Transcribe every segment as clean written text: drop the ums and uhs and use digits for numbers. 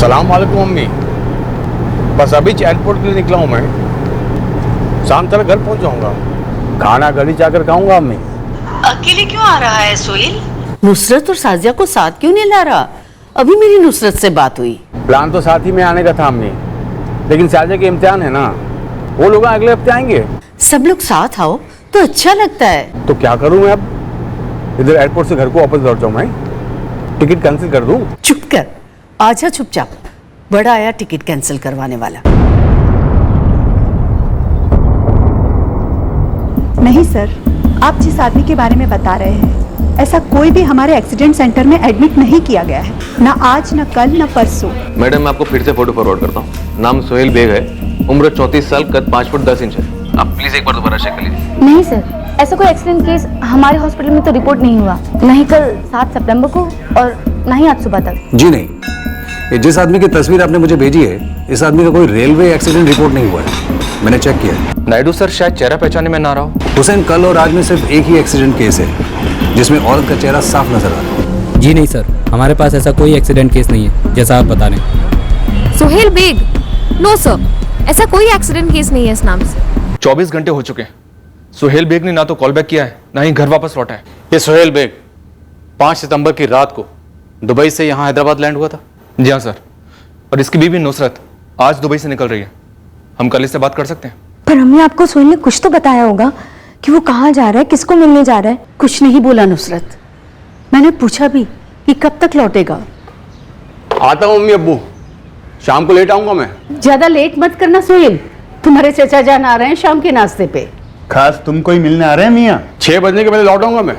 सलाम वालेकुम अम्मी। बस अभी एयरपोर्ट के लिए निकला हूँ मैं, शाम तक घर पहुँच जाऊँगा। खाना घर ही जाकर खाऊंगा अम्मी। अकेले क्यों आ रहा है सोहेल? नुसरत और साजिया को साथ क्यों नहीं ला रहा? अभी मेरी नुसरत से बात हुई। प्लान तो साथ ही में आने का था अम्मी, लेकिन साजिया के इम्तिहान है ना, वो लोग अगले हफ्ते आएंगे। सब लोग साथ आओ तो अच्छा लगता है। तो क्या करूँ मैं अब? इधर एयरपोर्ट से घर को वापस लौट जाऊँ मैं? टिकट कैंसिल कर दूँ? चुप कर, आजा चुपचाप। बड़ा आया टिकट कैंसिल करवाने वाला। नहीं सर, आप जिस आदमी के बारे में बता रहे हैं, ऐसा कोई भी हमारे एक्सीडेंट सेंटर में एडमिट नहीं किया गया है, ना आज, ना कल, ना परसों। मैडम, मैं आपको फिर से फोटो फॉरवर्ड करता हूँ। नाम सोहेल बेग है, उम्र 34 साल, कद 5 फुट 10 इंच है। आप प्लीज एक बार दोबारा चेक कर लीजिए। नहीं सर, ऐसा कोई एक्सीडेंट केस हमारे हॉस्पिटल में तो रिपोर्ट नहीं हुआ, नहीं कल 7 सितंबर को और ना ही आज सुबह तक। जी नहीं, ये जिस आदमी की तस्वीर आपने मुझे भेजी है, इस आदमी का कोई रेलवे एक्सीडेंट रिपोर्ट नहीं हुआ है। मैंने चेक किया। नायडू सर, शायद चेहरा पहचाने में ना रहा हो। हुसैन, कल और आज में सिर्फ एक ही एक्सीडेंट केस है जिसमें औरत का चेहरा साफ नजर आ रहा है। जी नहीं सर, हमारे पास ऐसा कोई एक्सीडेंट केस नहीं है जैसा आप बता रहे हैं। सोहेल बेग? नो सर, ऐसा कोई एक्सीडेंट केस नहीं है इस नाम से। 24 घंटे हो चुके हैं, सोहेल बेग ने ना तो कॉल बैक किया है, ना ही घर वापस लौटा है। ये सोहेल बेग 5 सितंबर की रात को दुबई से यहाँ हैदराबाद लैंड हुआ था। जी हाँ सर, और इसकी बीवी नुसरत आज दुबई से निकल रही है। हम कल इससे बात कर सकते हैं? पर हमें आपको सोहेल ने कुछ तो बताया होगा कि वो कहाँ जा रहा है, किसको मिलने जा रहा है। कुछ नहीं बोला नुसरत। मैंने पूछा भी कि कब तक लौटेगा। आता हूँ अम्मी अब्बू, शाम को लेट आऊंगा मैं। ज्यादा लेट मत करना सोहेल, तुम्हारे चचा जान आ रहे हैं शाम के नाश्ते पे। खास तुम कोई मिलने आ रहे हैं मियाँ? 6 बजने के पहले लौट आऊंगा मैं,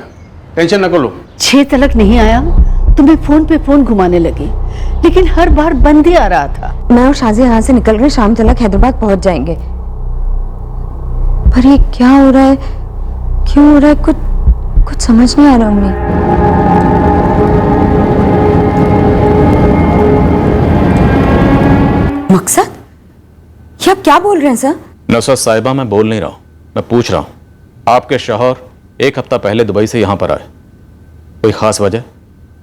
टेंशन न कर लो। 6 तक नहीं आया तो मैं फोन पे फोन घुमाने लगी, लेकिन हर बार बंद ही आ रहा था। मैं और शाजी यहाँ से निकल रहे, शाम तक हैदराबाद पहुँच जाएंगे। पर ये क्या हो रहा है, क्यों हो रहा है, कुछ समझ नहीं आ रहा अम्मी। मकसद, ये आप क्या बोल रहे हैं सर? नुसरत साहिबा, मैं बोल नहीं रहा हूँ, मैं पूछ रहा हूँ। आपके शौहर 1 हफ्ता पहले दुबई से यहाँ पर आए, कोई खास वजह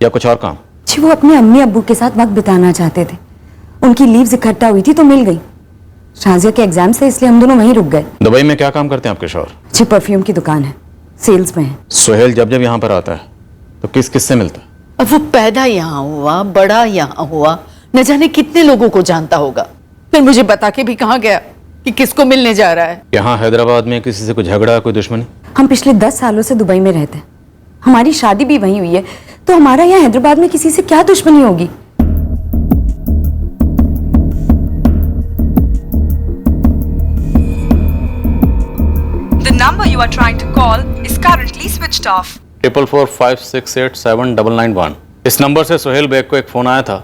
या कुछ और काम? जी, वो अपने अम्मी अब्बू के साथ वक्त बिताना चाहते थे। उनकी लीव्स इकट्ठा हुई थी तो मिल गई। शाजिया के एग्जाम से, इसलिए हम दोनों वहीं रुक गए। दुबई में क्या काम करते हैं आपके शौहर? जी, परफ्यूम की दुकान है, सेल्स में है। सोहेल जब जब यहाँ पर आता है तो किस किस से मिलता है? अब वो पैदा यहाँ हुआ, बड़ा यहाँ हुआ, न जाने कितने लोगों को जानता होगा। फिर मुझे बता के भी कहाँ गया कि किसको मिलने जा रहा है। यहाँ हैदराबाद में किसी से कोई झगड़ा, कोई दुश्मनी? हम पिछले 10 सालों से दुबई में रहते हैं, हमारी शादी भी वहीं हुई है, तो हमारा यहाँ हैदराबाद में किसी से क्या दुश्मनी होगी? The number you are trying to call is currently switched off. 4445687991। इस नंबर से सोहेल बेग को एक फोन आया था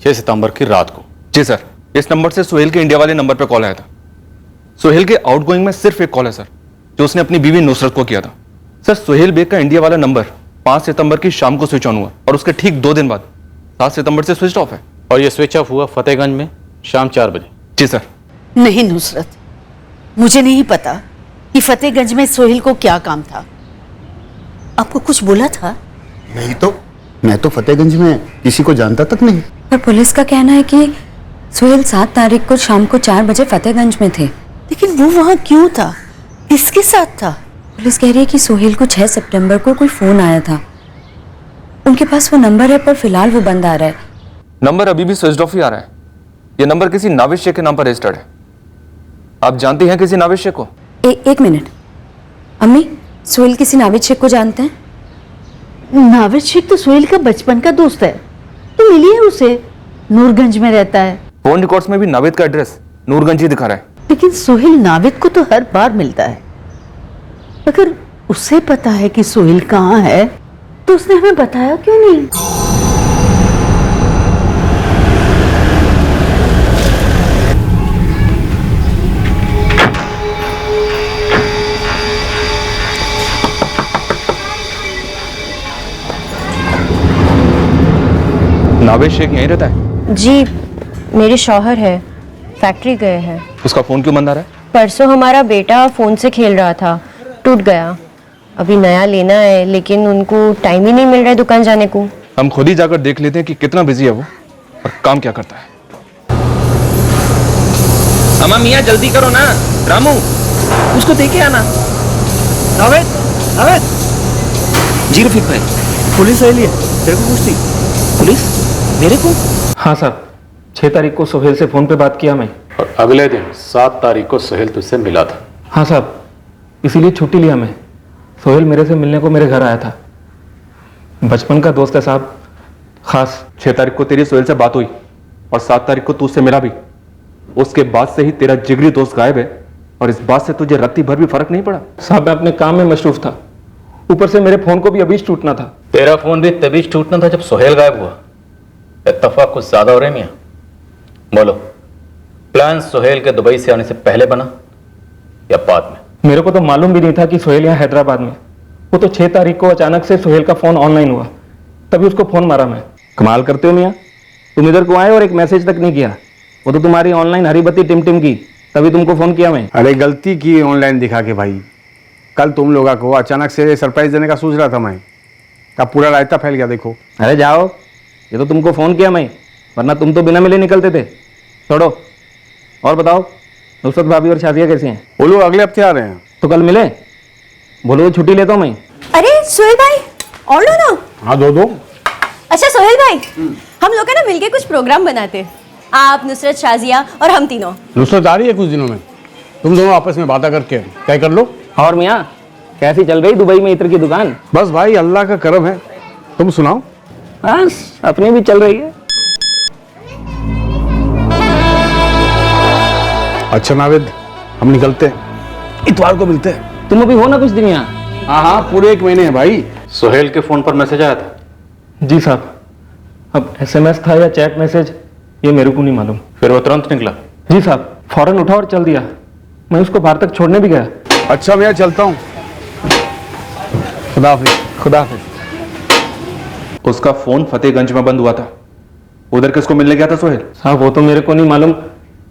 6 सितंबर की रात को। जी सर, इस नंबर से सोहेल के इंडिया वाले नंबर पर कॉल आया था। सोहेल के आउटगोइंग में सिर्फ एक कॉल है सर, जो उसने अपनी बीवी नुसरत को किया था। सर, सोहेल बेग का इंडिया वाला नंबर 5 सितंबर की शाम को स्विच ऑन हुआ और उसके ठीक 2 दिन बाद 7 सितंबर से स्विच ऑफ है। और ये स्विच ऑफ हुआ फतेहगंज में शाम 4 बजे। जी सर। नहीं नुसरत, मुझे नहीं पता कि फतेहगंज में सोहेल को क्या काम था। आपको कुछ बोला था? नहीं तो मैं तो फतेहगंज में किसी को जानता तक नहीं। पर पुलिस का कहना है कि सोहेल 7 तारीख को शाम को 4 बजे फतेहगंज में थे। लेकिन वो वहां क्यों था, किसके साथ था? पुलिस कह रही है कि सोहेल को 6 सितंबर को कोई फोन आया था। उनके पास वो नंबर है, पर फिलहाल वो बंद आ रहा है। नंबर अभी भी स्विच ऑफ ही आ रहा है। ये नंबर किसी नाविद शेख के नाम पर रजिस्टर्ड है। आप जानती हैं किसी नाविद शेख को? एक मिनट अम्मी, सोहेल किसी नाविद शेख को जानते हैं? नाविद शेख तो सोहेल का बचपन का दोस्त है, तो मिलिए उसे, नूरगंज में रहता है। फोन रिकॉर्ड्स में भी नाविद का एड्रेस नूरगंज ही दिखा रहा है। लेकिन सोहेल नाविद को तो हर बार मिलता है। अगर उसे पता है कि सोहेल कहाँ है तो उसने हमें बताया क्यों नहीं? नाविद शेख यहीं रहता है? जी, मेरे शौहर है, फैक्ट्री गए हैं। उसका फोन क्यों बंद आ रहा है? परसों हमारा बेटा फोन से खेल रहा था, टूट गया। अभी नया लेना है, लेकिन उनको टाइम ही नहीं मिल रहा है दुकान जाने को। हम खुद ही जाकर देख लेते हैं कि कितना बिजी है वो और काम क्या करता है। अम्मा मियाँ जल्दी करो ना, रामू उसको देखे आना। नावेद, नावेद। जी रफीक भाई, पुलिस आई है, तेरे को पूछती। पुलिस? मेरे को? हाँ साहब, 6 तारीख को सोहेल से फोन पे बात किया मैं। और अगले दिन 7 तारीख को सोहेल तुझसे मिला था। हाँ साहब, इसीलिए छुट्टी लिया मैं। सोहेल मेरे से मिलने को मेरे घर आया था। बचपन का दोस्त है साहब, खास। 6 तारीख को तेरी सोहेल से बात हुई और 7 तारीख को तू उससे मिला भी। उसके बाद से ही तेरा जिगरी दोस्त गायब है और इस बात से तुझे रत्ती भर भी फर्क नहीं पड़ा। साहब मैं अपने काम में मशरूफ था, ऊपर से मेरे फोन को भी अभी टूटना था। तेरा फोन भी तभी टूटना था जब सोहेल गायब हुआ। इत्तेफाक कुछ ज्यादा हो रहे मियां। बोलो, प्लान सोहेल के दुबई से आने से पहले बना या बाद में? मेरे को तो मालूम भी नहीं था कि सोहेल यहाँ हैदराबाद में। वो तो 6 तारीख को अचानक से सोहेल का फोन ऑनलाइन हुआ, तभी उसको फोन मारा मैं। कमाल करते हो मियाँ, तुम इधर को आए और एक मैसेज तक नहीं किया। वो तो तुम्हारी ऑनलाइन हरी बत्ती टिम की, तभी तुमको फोन किया मैं। अरे गलती की ऑनलाइन दिखा के भाई। कल तुम लोगों को अचानक से सरप्राइज देने का सोच रहा था मैं, तब पूरा रायता फैल गया। देखो, अरे जाओ, ये तो तुमको फोन किया मैं, वरना तुम तो बिना मिले निकलते थे। छोड़ो, और बताओ नुसरत भाभी और शादिया कैसी हैं? वो लोग अगले हफ्ते आ रहे हैं। तो कल मिले? बोलो छुट्टी लेता हूँ मैं। अरे सोहेल भाई, और लो ना। हाँ दो दो। अच्छा सोहेल भाई, हम लोग है ना मिलके कुछ प्रोग्राम बनाते हैं, आप, नुसरत, शाजिया और हम तीनों। नुसरत आ रही है कुछ दिनों में, तुम दोनों आपस में बातें करके तय कर लो। और मियाँ कैसी चल रही दुबई में इत्र की दुकान? बस भाई अल्लाह का करम है, तुम सुनाओ। बस अपनी भी चल रही है। अच्छा नावेद, हम निकलते हैं, इतवार को मिलते हैं। तुम अभी हो ना कुछ दिन यहाँ? हाँ हाँ, पूरे 1 महीने है भाई। सोहेल के फोन पर मैसेज आया था? जी साहब, अब SMS था या चैट मैसेज ये मेरे को नहीं मालूम। फिर वो तुरंत निकला? जी साहब, फौरन उठा और चल दिया। मैं उसको बाहर तक छोड़ने भी गया। अच्छा मैं चलता हूँ, खुदा हाफिज। खुदा हाफिज। उसका फोन फतेहगंज में बंद हुआ था, उधर किसको मिलने गया था सोहेल? साहब वो तो मेरे को नहीं मालूम,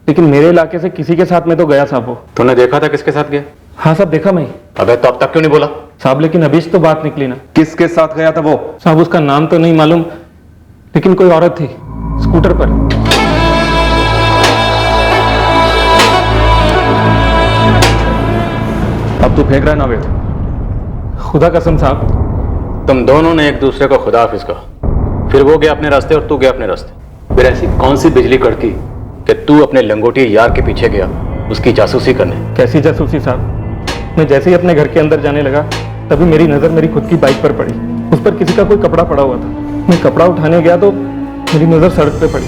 लेकिन मेरे इलाके से किसी के साथ में तो गया साहब वो। तूने देखा था किसके साथ गया? हाँ साहब देखा मैं। अबे तो अब तक क्यों नहीं बोला? साहब लेकिन अभी तो बात निकली ना, किसके साथ गया था वो? साहब उसका नाम तो नहीं मालूम, लेकिन कोई औरत थी स्कूटर पर। अब तू फेंक रहा है नावेद? खुदा कसम साहब। तुम दोनों ने एक दूसरे को खुदा हाफिज कहा, फिर वो गया अपने रास्ते और तू गया अपने रास्ते। फिर ऐसी कौन सी बिजली कड़की कि तू अपने लंगोटी यार के पीछे गया उसकी जासूसी करने? कैसी जासूसी साहब? मैं जैसे ही अपने घर के अंदर जाने लगा तभी मेरी नजर मेरी खुद की बाइक पर पड़ी। उस पर किसी का कोई कपड़ा पड़ा हुआ था। मैं कपड़ा उठाने गया तो मेरी नजर सड़क पे पड़ी।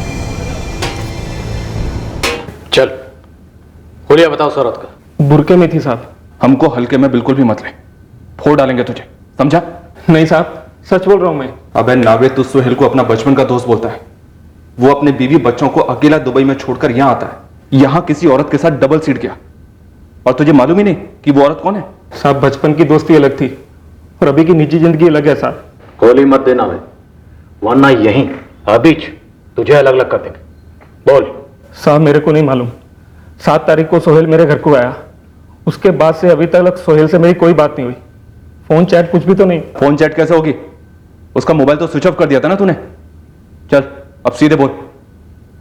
चल हुलिया बताओ उस औरत का। बुरके में थी साहब। हमको हल्के में बिल्कुल भी मत ले, फोड़ डालेंगे तुझे, समझा? नहीं साहब, सच बोल रहा हूं मैं। अबे नावेद, तू सोहेल को अपना बचपन का दोस्त बोलता है। वो अपने बीवी बच्चों को अकेला दुबई में छोड़कर यहां आता है, यहां किसी औरत के साथ डबल सीट गया, और तुझे मालूम ही नहीं कि वो औरत कौन है? साहब बचपन की दोस्ती अलग थी और अभी की निजी जिंदगी अलग है साहब। गोली मत देना वे, वरना यहीं अभी तुझे अलग अलग कर देंगे। बोल। साहब मेरे को नहीं मालूम। 7 तारीख को सोहेल मेरे घर को आया, उसके बाद से अभी तक सोहेल से मेरी कोई बात नहीं हुई। फोन चैट कुछ भी तो नहीं। फोन चैट कैसे होगी? उसका मोबाइल तो स्विच ऑफ कर दिया था ना तूने। चल अब सीधे बोल,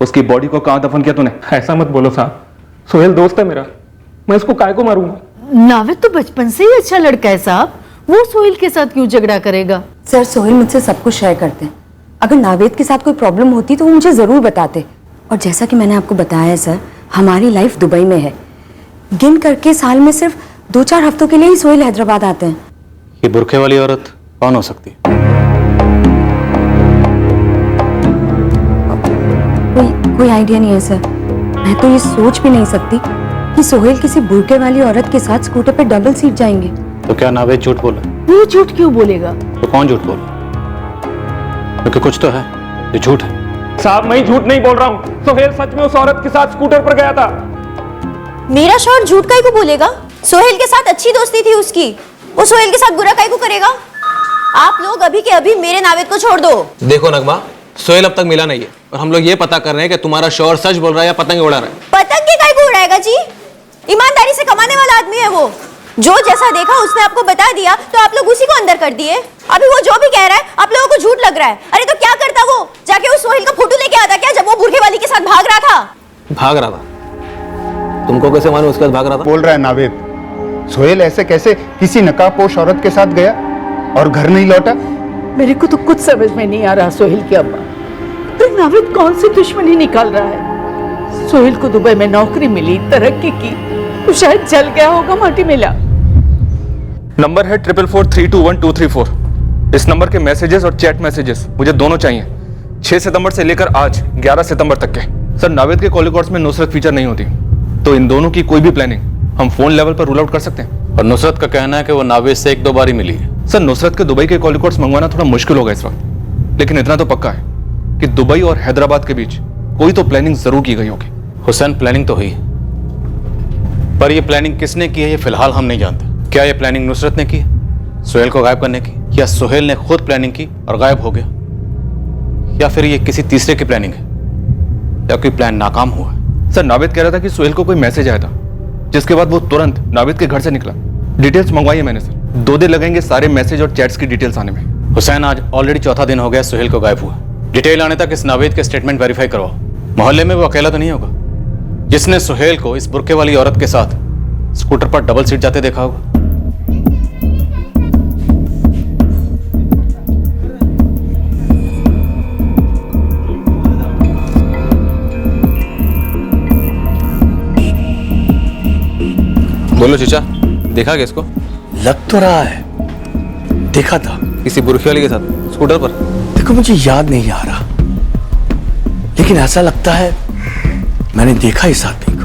उसकी बॉडी को कहां दफन किया तूने? ऐसा मत बोलो साहब, सोहेल दोस्त है मेरा, मैं इसको काय को मारूंगा? नावेद तो बचपन से ही अच्छा लड़का है साहब, वो सोहेल के साथ क्यों झगड़ा करेगा? सर सोहेल मुझसे सब कुछ शेयर करते हैं। अगर नावेद के साथ कोई प्रॉब्लम होती तो वो मुझे जरूर बताते। और जैसा कि मैंने आपको बताया है सर, हमारी लाइफ दुबई में है। गिन करके साल में सिर्फ 2-4 हफ्तों के लिए ही सोहेल हैदराबाद आते हैं। ये बुरखे वाली औरत कौन हो सकती है? कोई आइडिया नहीं है सर। मैं तो ये सोच भी नहीं सकती कि सोहेल किसी बुरके वाली औरत के साथ स्कूटर पे डबल सीट जाएंगे। तो क्या नावेद झूठ बोला? वो झूठ क्यों बोलेगा? तो कौन झूठ बोला? क्योंकि कुछ तो है जो झूठ है। साहब मैं झूठ नहीं बोल रहा हूँ, सोहेल सच में उस औरत के साथ स्कूटर पर गया था। मेरा शौहर झूठ काहे को बोलेगा? सोहेल के साथ अच्छी दोस्ती थी उसकी, वो सोहेल के साथ बुरा काहे को करेगा? आप लोग अभी के अभी मेरे नावेद को छोड़ दो। देखो नगमा, सोहेल अब तक मिला नहीं है और हम लोग ये पता कर रहे हैं कि तुम्हारा शौहर सच बोल रहा है या पतंग उड़ा रहा है। पतंग के काहे को उड़ाएगा जी? ईमानदारी से कमाने वाला आदमी है वो। जो जैसा देखा उसने आपको बता दिया तो आप लोग उसी को अंदर कर दिए। अभी वो जो भी कह रहा है आप लोगों को झूठ लग रहा है। अरे तो क्या करता वो? जाके उस सोहेल का फोटो लेके आता क्या जब वो बुरखे वाली के साथ भाग रहा था? भाग रहा था तुमको कैसे मालूम उसके बाद भाग रहा था? बोल रहा है नावेद, सोहेल ऐसे कैसे किसी नकाबपोश औरत के साथ गया और घर नहीं लौटा? मेरे को तो कुछ समझ में नहीं आ रहा सोहेल की अब्बा। तो नाविद कौन सी दुश्मनी निकाल रहा है? सोहेल को दुबई में नौकरी मिली, तरक्की की, तो शायद जल गया होगा माटी मिला। नंबर है 444321234। इस नंबर के मैसेजेस और चैट मैसेजेस मुझे दोनों चाहिए, 6 सितंबर से लेकर आज 11 सितंबर तक के। सर, नावेद के कॉल रिकॉर्ड्स में नुसरत फीचर नहीं होती, तो इन दोनों की कोई भी प्लानिंग हम फोन लेवल पर रूल आउट कर सकते हैं। और नुसरत का कहना है कि वो नावेद से 1-2 बार ही मिली है। सर, नुसरत के दुबई के कॉल रिकॉर्ड्स मंगवाना थोड़ा मुश्किल होगा इस वक्त, लेकिन इतना तो पक्का है कि दुबई और हैदराबाद के बीच कोई तो प्लानिंग जरूर की गई होगी। हुसैन, प्लानिंग तो हुई, पर ये प्लानिंग किसने की है ये फिलहाल हम नहीं जानते। क्या ये प्लानिंग नुसरत ने की है सोहेल को गायब करने की, या सोहेल ने खुद प्लानिंग की और गायब हो गया, या फिर ये किसी तीसरे की प्लानिंग है, या कोई प्लान नाकाम हुआ है? सर, नावेद कह रहा था कि सोहेल को कोई मैसेज आया था, जिसके बाद वो तुरंत नावेद के घर से निकला। डिटेल्स मंगवाई है मैंने सर, 2 दिन लगेंगे सारे मैसेज और चैट्स की डिटेल्स आने में। हुसैन, आज ऑलरेडी चौथा दिन हो गया सोहेल को गायब हुआ। डिटेल आने तक इस नावेद के स्टेटमेंट वेरीफाई करवाओ। मोहल्ले में वो अकेला तो नहीं होगा जिसने सोहेल को इस बुरके वाली औरत के साथ स्कूटर पर डबल सीट जाते देखा होगा? बोलो चचा, देखा क्या इसको? लग तो रहा है, देखा था किसी बुरखे वाली के साथ स्कूटर पर। देखो, मुझे याद नहीं आ रहा, लेकिन ऐसा लगता है मैंने देखा इस आदमी को।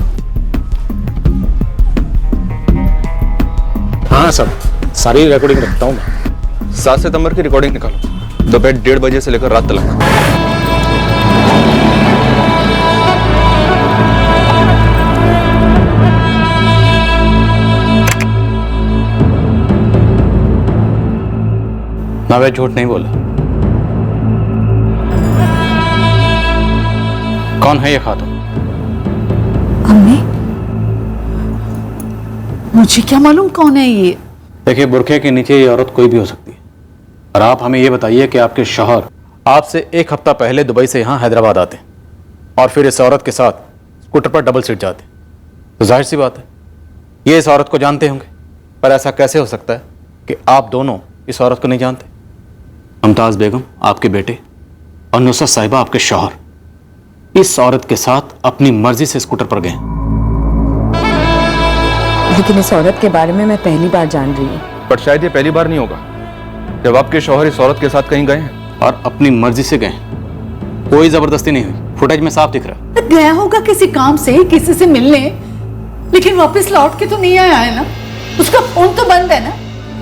हाँ सब सारी रिकॉर्डिंग रखता हूँ मैं। 7 सितंबर की रिकॉर्डिंग निकालो, दोपहर 1:30 बजे से लेकर रात तक। नावेद झूठ नहीं बोला। कौन है ये खातून? अम्मी, मुझे क्या मालूम कौन है ये? देखिए, बुरखे के नीचे ये औरत कोई भी हो सकती है, और आप हमें ये बताइए कि आपके शौहर आपसे 1 हफ्ता पहले दुबई से यहाँ हैदराबाद आते और फिर इस औरत के साथ स्कूटर पर डबल सीट जाते, तो जाहिर सी बात है ये इस औरत को जानते होंगे। पर ऐसा कैसे हो सकता है कि आप दोनों इस औरत को नहीं जानते? मुमताज़ बेगम आपके बेटे और नुसरत साहिबा आपके शौहर इस औरत के साथ अपनी मर्जी से स्कूटर पर गए, लेकिन इस औरत के बारे में मैं पहली बार जान रही हूँ। पर शायद ये पहली बार नहीं होगा जब आपके शौहर इस औरत के साथ कहीं गए हैं और अपनी मर्जी से गए। कोई जबरदस्ती नहीं हुई, फुटेज में साफ दिख रहा है। गया होगा किसी काम से, किसी से मिलने, लेकिन वापस लौट के तो नहीं आया है ना। उसका फोन तो बंद है ना।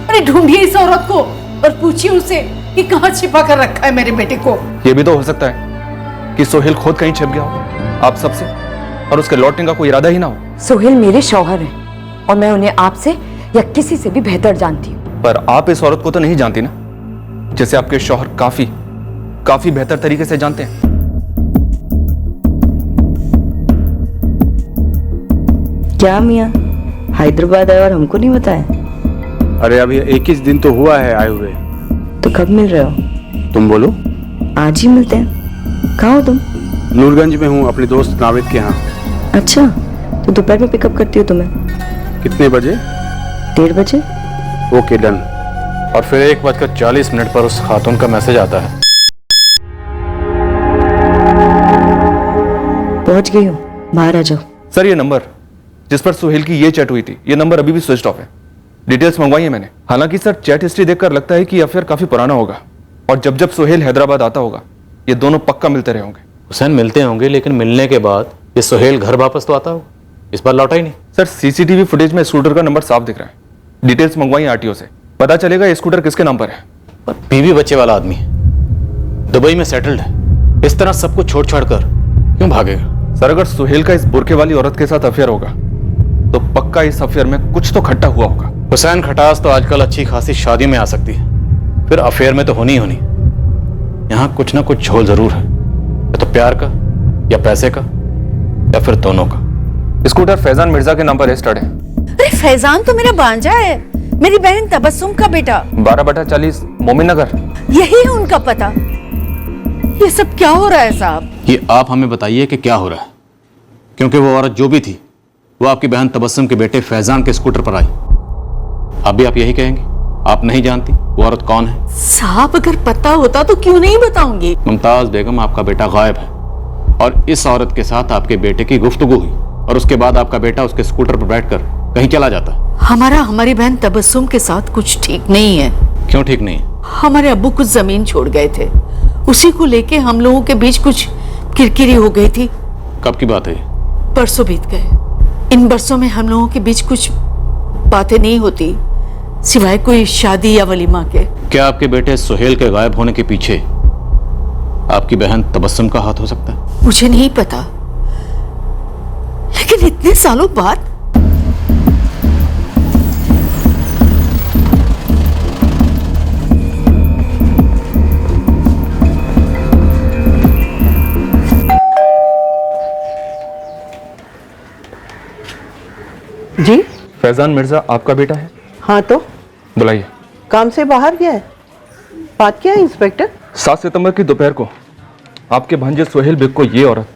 अरे ढूंढिए इस औरत को और पूछिए उसे कि कहाँ छिपा कर रखा है मेरे बेटे को। ये भी तो हो सकता है कि सोहेल खुद कहीं छिप गया हो आप सबसे और उसके लौटने का कोई इरादा ही ना हो। सोहेल मेरे शौहर हैं और मैं उन्हें आपसे या किसी से भी बेहतर जानती हूँ। पर आप इस औरत को तो नहीं जानती ना, जैसे आपके शौहर काफी बेहतर तरीके से जानते हैं। क्या मियाँ, हैदराबाद आए और हमको नहीं बताया? अरे अभी 21 दिन तो हुआ है आए हुए। तो कब मिल रहे हो? तुम बोलो। आज ही मिलते हैं। कहाँ हो तुम? नूरगंज में हूँ, अपने दोस्त नावेद के यहाँ। अच्छा, तो दोपहर में पिकअप करती हो तुम्हें? कितने बजे? 1:30 बजे। Okay, done. और फिर 1:40 पर उस खातून का मैसेज आता है। पहुंच गई हूँ, बाहर आ जाओ। सर, ये नंबर जिस पर सोहेल की ये चैट हुई थी, ये नंबर अभी भी स्विच ऑफ है। डिटेल्स मंगवाई है मैंने। हालांकि सर, चैट हिस्ट्री देखकर लगता है कि अफेयर काफी पुराना होगा और जब जब सोहेल हैदराबाद आता होगा ये दोनों पक्का मिलते रहे होंगे। हुसैन, मिलते होंगे, लेकिन मिलने के बाद ये सोहेल घर वापस तो आता होगा, इस बार लौटा ही नहीं। सर, सीसीटीवी फुटेज में स्कूटर का नंबर साफ दिख रहा है। डिटेल्स मंगवाई आरटीओ से, पता चलेगा ये स्कूटर किसके नाम पर है। पर बीवी बच्चे वाला आदमी है, दुबई में सेटल्ड है, इस तरह सब कुछ छोड़ छाड़ कर क्यों भागेगा? सर, अगर सोहेल का इस बुरके वाली औरत के साथ अफेयर होगा तो पक्का इस अफेयर में कुछ तो खट्टा हुआ होगा। हुसैन, खटास तो आजकल अच्छी खासी शादी में आ सकती है, फिर अफेयर में तो होनी ही होनी। यहाँ कुछ ना कुछ झोल जरूर है, या तो प्यार का, या पैसे का, या फिर दोनों का। स्कूटर फैजान मिर्जा के नाम पर रजिस्टर्ड है। अरे फैजान तो मेरा भांजा है, मेरी बहन तबस्सुम का बेटा। 12/40 मोमिन नगर। यही है उनका पता। ये सब क्या हो रहा है साहब? ये आप हमें बताइए कि क्या हो रहा है, क्योंकि वो औरत जो भी थी वो आपकी बहन तबस्सुम के बेटे फैजान के स्कूटर पर आई। अभी आप यही कहेंगे आप नहीं जानती वो औरत कौन है? साहब अगर पता होता तो क्यों नहीं बताऊंगी। मुमताज बेगम, आपका बेटा गायब है और इस औरत के साथ आपके बेटे की गुफ्तगू हुई और उसके बाद आपका बेटा उसके स्कूटर पर बैठकर कहीं चला जाता। हमारी बहन तबस्सुम के साथ कुछ ठीक नहीं है। क्यों ठीक नहीं है? हमारे अब्बू कुछ जमीन छोड़ गए थे, उसी को लेके हम लोगों के बीच कुछ किरकिरी हो गई थी। कब की बात है ये? परसों बीत गए। इन बरसों में हम लोगों के बीच कुछ बातें नहीं होती सिवाय कोई शादी या वलीमा के। क्या आपके बेटे सुहेल के गायब होने के पीछे आपकी बहन तबस्सुम का हाथ हो सकता है? मुझे नहीं पता, लेकिन इतने सालों बाद जी। फैजान मिर्जा आपका बेटा है? हाँ तो बुलाइए। काम से बाहर गया है। बात क्या है इंस्पेक्टर? 7 सितंबर की दोपहर को आपके भांजे सुहेल बेग को ये औरत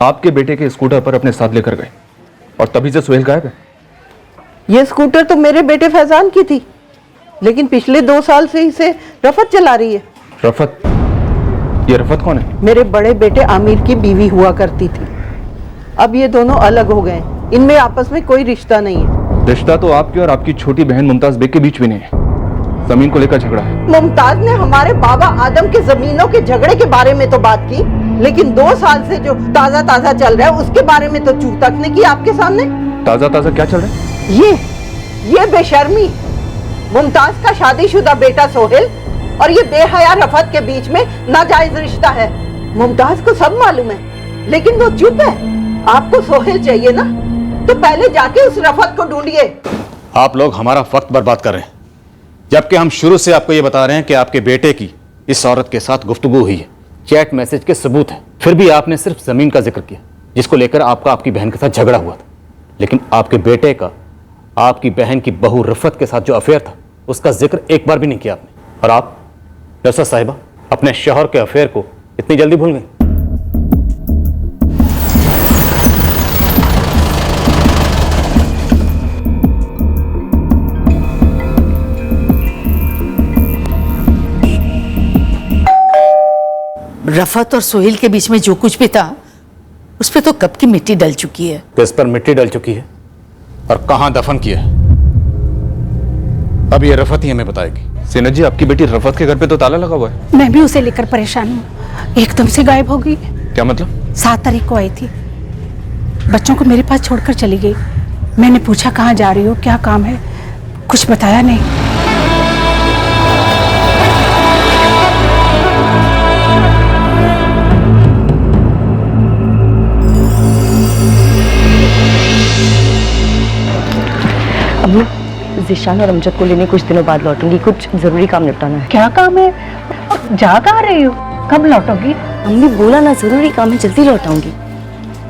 आपके बेटे के स्कूटर पर अपने साथ लेकर गए और तभी से सुहेल गायब है। ये स्कूटर तो मेरे बेटे फैजान की थी, लेकिन पिछले 2 साल से इसे रफत चला रही है। रफत? ये रफत कौन है? मेरे बड़े बेटे आमिर की बीवी हुआ करती थी। अब ये दोनों अलग हो गए, इनमें आपस में कोई रिश्ता नहीं है। रिश्ता तो आपकी और आपकी छोटी बहन मुमताज बेग के बीच भी नहीं है। जमीन को लेकर झगड़ा है। मुमताज ने हमारे बाबा आदम के जमीनों के झगड़े के बारे में तो बात की, लेकिन 2 साल से जो ताजा चल रहा है उसके बारे में तो चू तक नहीं की आपके सामने। ताजा क्या चल रहा है? ये बेशर्मी। मुमताज का शादीशुदा बेटा सोहेल और ये बेहया रफत के बीच में नाजायज रिश्ता है। मुमताज को सब मालूम है, लेकिन वो चुप है। आपको सोहेल चाहिए ना, तो पहले जाके उस रफत को ढूंढिए। आप लोग हमारा वक्त बर्बाद कर रहे हैं, जबकि हम शुरू से आपको ये बता रहे हैं कि आपके बेटे की इस औरत के साथ गुफ्तगू हुई है, चैट मैसेज के सबूत हैं। फिर भी आपने सिर्फ जमीन का जिक्र किया, जिसको लेकर आपका आपकी बहन के साथ झगड़ा हुआ था। लेकिन आपके बेटे का आपकी बहन की बहू रफत के साथ जो अफेयर था उसका जिक्र एक बार भी नहीं किया आपने। और आप नफसा साहिबा अपने शौहर के अफेयर को इतनी जल्दी भूल गई? रफत और सोहेल के बीच में जो कुछ भी था उस पे तो कब की मिट्टी डल चुकी है। किस पर मिट्टी डल चुकी है और कहां दफन किया है, अब ये रफत ही हमें बताएगी। सेना जी, आपकी बेटी रफत के घर पे तो ताला लगा हुआ है। मैं भी उसे लेकर परेशान हूँ, एकदम से गायब हो गई। क्या मतलब? 7 तारीख को आई थी, बच्चों को मेरे पास छोड़कर चली गई। मैंने पूछा कहाँ जा रही हो, क्या काम है, कुछ बताया नहीं। अम्मी, ज़िशान और अमजद को लेने कुछ दिनों बाद लौटूंगी, कुछ जरूरी काम निपटाना है। क्या काम है? जा कहाँ रही हो, कब लौटोगी? अम्मी बोला ना, जरूरी काम है, जल्दी लौट आऊंगी।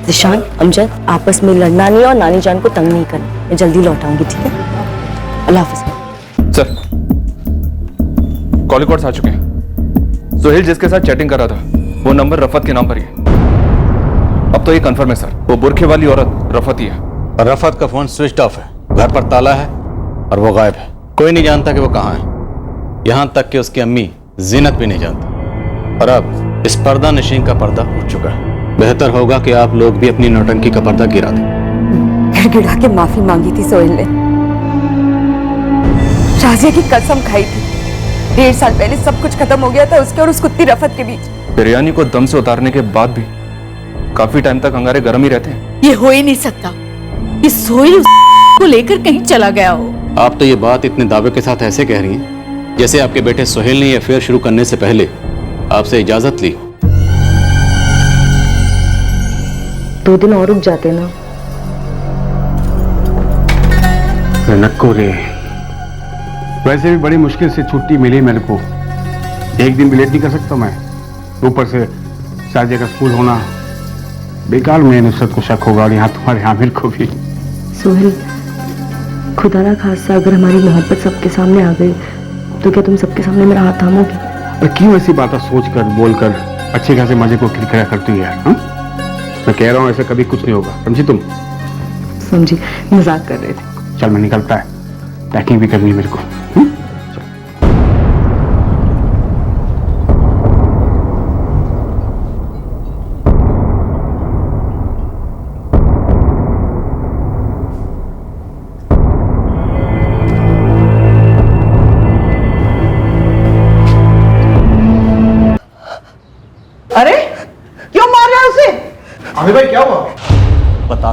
ज़िशान, अमजद, आपस में लड़ना नहीं और नानी जान को तंग नहीं करना। मैं जल्दी लौट आऊंगी, ठीक है? अल्लाह हाफ़िज़। सर, कॉल रिकॉर्ड्स आ चुके हैं। सुहेल जिसके साथ चैटिंग कर रहा था वो नंबर रफत के नाम पर ही है। अब तो ये कंफर्म है सर, वो बुरखे वाली औरत रफत ही है। रफत का फोन स्विच ऑफ है, घर पर ताला है और वो गायब है। कोई नहीं जानता कि वो कहाँ है, यहां तक कि उसकी अम्मी जीनत भी नहीं जानती। और अब इस पर्दा नशीन का पर्दा उठ चुका है। बेहतर होगा कि आप लोग भी अपनी नौटंकी का पर्दा गिरा दें। गिड़गिड़ा के माफी मांगी थी सोहेल ने, राजिया की कसम खाई थी। 1.5 साल पहले सब कुछ खत्म हो गया था उसके और उस कुत्ती रफत के बीच। बिरयानी को दम से उतारने के बाद भी काफी टाइम तक अंगारे गर्म ही रहते हैं। ये हो ही नहीं सकता, इस सोहेल को लेकर कहीं चला गया हो। आप तो ये बात इतने दावे के साथ ऐसे कह रही हैं जैसे आपके बेटे सोहेल ने ये अफेयर शुरू करने से पहले आपसे इजाजत ली। 2 दिन और रुक जाते ना। नक्को रे, वैसे भी बड़ी मुश्किल से छुट्टी मिली मेरे को। एक दिन भी लेट नहीं कर सकता मैं, ऊपर से शारजा का स्कूल होना। बेकार में नुसरत को शक होगा और यहाँ तुम्हारे आमिर को भी। सोहेल, खुदा ना खासा अगर हमारी मोहब्बत सबके सामने आ गई तो क्या तुम सबके सामने मेरा हाथ थामोगी? और क्यों ऐसी बातें सोच कर बोल कर अच्छे खासे मजे को किरकिरा करती है यार? मैं कह रहा हूँ ऐसा कभी कुछ नहीं होगा, समझी तुम? समझी, मजाक कर रहे थे। चल मैं निकलता है, पैकिंग भी करनी है मेरे को। अरे क्यों मार रहा है उसे? आमिर भाई क्या हुआ? पता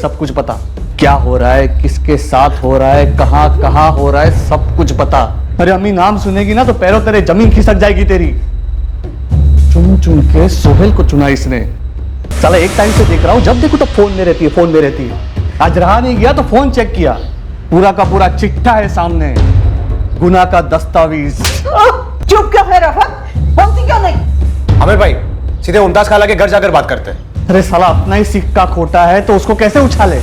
सब कुछ पता, क्या हो रहा है, किसके साथ हो रहा है, कहां कहां हो रहा है, सब कुछ पता। अरे अम्मी नाम सुनेगी ना तो पैरों तेरे जमीन खिसक जाएगी तेरी। चुन चुन के सोहेल को चुना इसने। साला एक टाइम से देख रहा हूं, जब देखो तो फोन में रहती है, फोन में रहती है। आज रहा नहीं गया तो फोन चेक किया, पूरा का पूरा चिट्ठा है सामने, गुनाह का दस्तावेज। चुप क्यों है रफत? बोलती क्यों नहीं? आमिर भाई सीधे मुमताज खाला के घर जाकर बात करते हैं। अरे साला अपना ही सिक्का खोटा है तो उसको कैसे उछाले?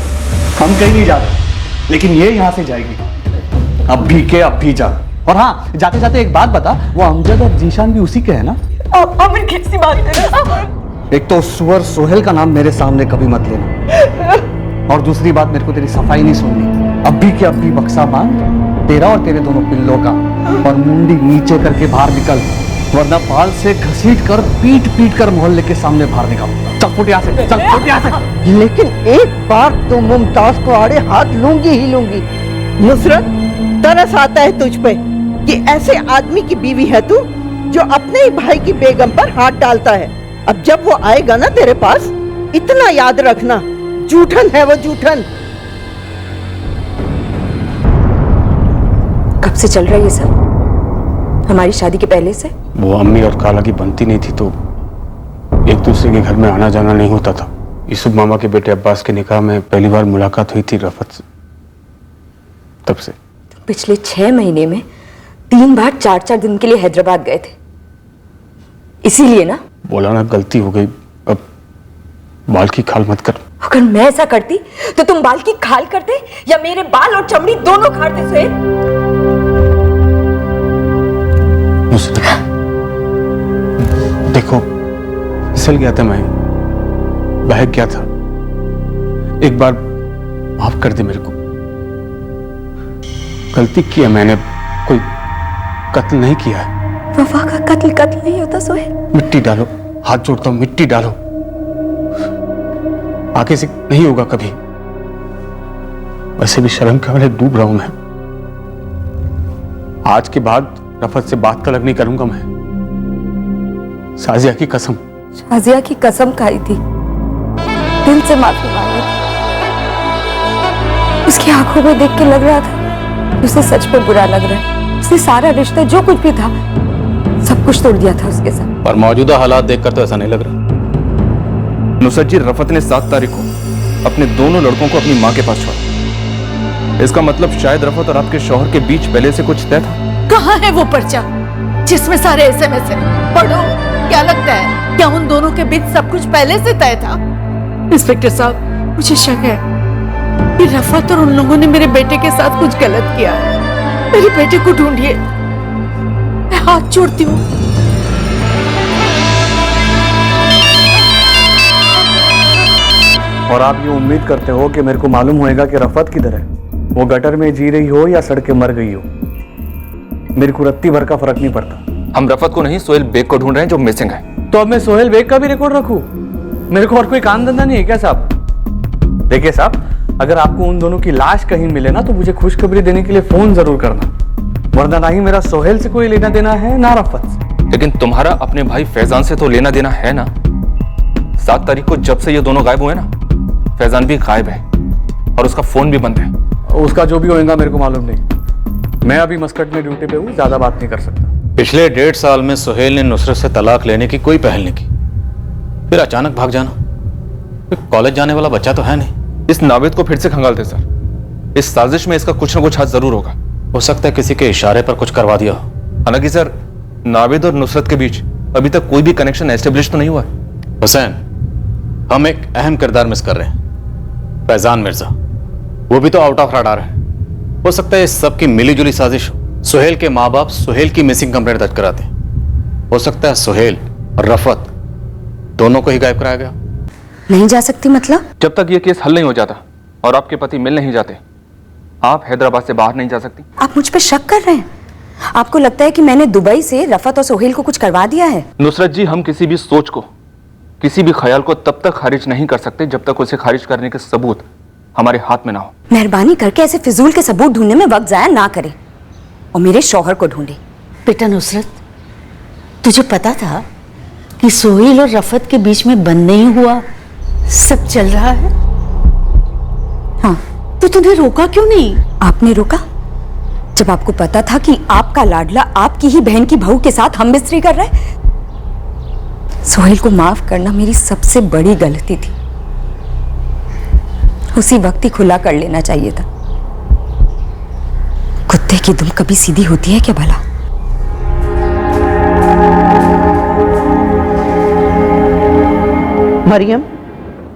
हम कहीं नहीं जा रहे, लेकिन ये यहाँ से जाएगी। अब भी जा। और हाँ, जाते जाते एक बात बता, वो अमजद और जीशान भी उसी के है ना? आमिर कैसी बात कर रहा है? एक तो सुअर सोहेल का नाम मेरे सामने कभी मत लेना, और दूसरी बात, मेरे को तेरी सफाई नहीं सुननी। अभी के अभी बक्सा बांध, तेरा और तेरे दोनों पिल्लों का, और मुंडी नीचे करके बाहर निकल, वरना पाल से घसीट कर पीट पीट कर मोहल्ले के सामने बाहर निकाल। चल फुट यहाँ से, चल फुट यहाँ से। लेकिन एक बार तो मुमताज को आड़े हाथ लूंगी ही लूंगी। नुसरत, तरस आता है तुझ पे कि ऐसे आदमी की बीवी है तू जो अपने ही भाई की बेगम पर हाथ डालता है। अब जब वो आएगा ना तेरे पास, इतना याद रखना, जूठन है वो, जूठन। कब से चल रहा है ये सब? हमारी शादी के पहले से? वो अम्मी और खाला की बनती नहीं थी तो एक दूसरे के घर में आना जाना नहीं होता था। यूसुफ मामा के बेटे अब्बास के निकाह में पहली बार मुलाकात हुई थी रफत से, तब से। तो पिछले 6 महीने में 3 बार 4-4 दिन के लिए हैदराबाद गए थे, इसीलिए ना? बोला ना, गलती हो गई, अब बाल की खाल मत कर। अगर मैं ऐसा करती तो तुम बाल की खाल करते या मेरे बाल और चमड़ी दोनों खाते सोहेल? देखो, फिसल गया था मैं, बहक गया था। एक बार माफ कर दे मेरे को। गलती किया मैंने, कोई कत्ल नहीं किया है। वफा का कत्ल नहीं होता सोहेल। मिट्टी डालो, हाथ जोड़ता हूं, मिट्टी डालो, आगे से नहीं होगा कभी। वैसे भी शर्म के वाले डूब रहा हूं मैं। आज के बाद रफत से बात तलक नहीं करूंगा मैं, साजिया की कसम। शाजिया की कसम खाई थी, दिल से माफी मांगी थी। उसकी आंखों में देख के लग रहा था उसे सच में बुरा लग रहा है। उसने सारा रिश्ता, जो कुछ भी था, सब कुछ तोड़ दिया था उसके साथ। पर मौजूदा हालात देखकर तो ऐसा नहीं लग रहा। नुसरत जी, रफत ने 7 तारीख को अपने दोनों लड़कों को अपनी माँ के पास छोड़ा। इसका मतलब शायद रफत और आपके शौहर के बीच पहले से कुछ तय था। कहाँ है वो पर्चा जिसमें सारे SMS है? पढ़ो, क्या लगता है क्या उन दोनों के बीच सब कुछ पहले से तय था? इंस्पेक्टर साहब, मुझे शक है कि रफत और उन लोगों ने मेरे बेटे के साथ कुछ गलत किया है। मेरे बेटे को ढूंढिए, मैं हाथ जोड़ती हूँ। और आप ये उम्मीद करते हो कि मेरे को मालूम होएगा कि रफत किधर है? वो गटर में जी रही हो या सड़क के मर गई हो, मेरे को रत्ती भर का फर्क नहीं पड़ता। हम रफत को नहीं, सोहेल बेग को ढूंढ रहे हैं जो मिसिंग है। तो अब मैं सोहेल बेग का भी रिकॉर्ड रखूं? मेरे को और कोई काम धंधा नहीं है क्या साहब? देखिए साहब, अगर आपको उन दोनों की लाश कहीं मिले ना तो मुझे खुशखबरी देने के लिए फोन जरूर करना, वरना ना ही मेरा सोहेल से कोई लेना देना है ना रफत से। लेकिन तुम्हारा अपने भाई फैजान से तो लेना देना है ना। 7 तारीख को जब से ये दोनों गायब हुए ना, फैजान भी गायब है और उसका फोन भी बंद है। उसका जो भी होएगा मेरे को मालूम नहीं, मैं अभी मस्कट में ड्यूटी पे हूँ, ज्यादा बात नहीं कर सकता। पिछले 1.5 साल में सुहेल ने नुसरत से तलाक लेने की कोई पहल नहीं की, फिर अचानक भाग जाना। कॉलेज जाने वाला बच्चा तो है नहीं। इस नावेद को फिर से खंगाल दे सर, इस साजिश में इसका कुछ ना कुछ हाथ जरूर होगा। हो सकता है किसी के इशारे पर कुछ करवा दिया हो। हालांकि सर, नावेद और नुसरत के बीच अभी तक कोई भी कनेक्शन एस्टेब्लिश तो नहीं हुआ है। हुसैन, हम एक अहम किरदार मिस कर रहे हैं, फैजान मिर्जा। वो भी तो आउट ऑफ रडार है। हो सकता है इस सब की मिली जुली साजिश हो। सुहेल के माँ बाप सुहेल की मिसिंग कंप्लेंट दर्ज कराते हैं। हो सकता है सुहेल और रफत दोनों को ही गायब कराया गया। नहीं जा सकती मतलब? जब तक ये केस हल नहीं हो जाता और आपके पति मिल नहीं जाते, आप हैदराबाद से बाहर नहीं जा सकती। आप मुझ पर शक कर रहे हैं? आपको लगता है कि मैंने दुबई से रफत और सोहेल को कुछ करवा दिया है? नुसरत जी, हम किसी भी सोच को, किसी भी ख्याल को तब तक खारिज नहीं कर सकते जब तक उसे खारिज करने के सबूत हमारे हाथ में ना हो। मेहरबानी करके ऐसे फिजूल के सबूत ढूंढने में वक्त जाया ना करें और मेरे शौहर को ढूंढे। बेटा नुसरत, तुझे पता था कि सोहेल और रफत के बीच में बंद नहीं हुआ, सब चल रहा है? हाँ। तो तूने रोका क्यों नहीं? आपने रोका जब आपको पता था कि आपका लाडला आपकी ही बहन की बहू के साथ हम बिस्तरी कर रहा है। सोहेल को माफ करना मेरी सबसे बड़ी गलती थी। उसी वक्त ही खुला कर लेना चाहिए था। कुत्ते की दुम कभी सीधी होती है क्या भला? मरियम,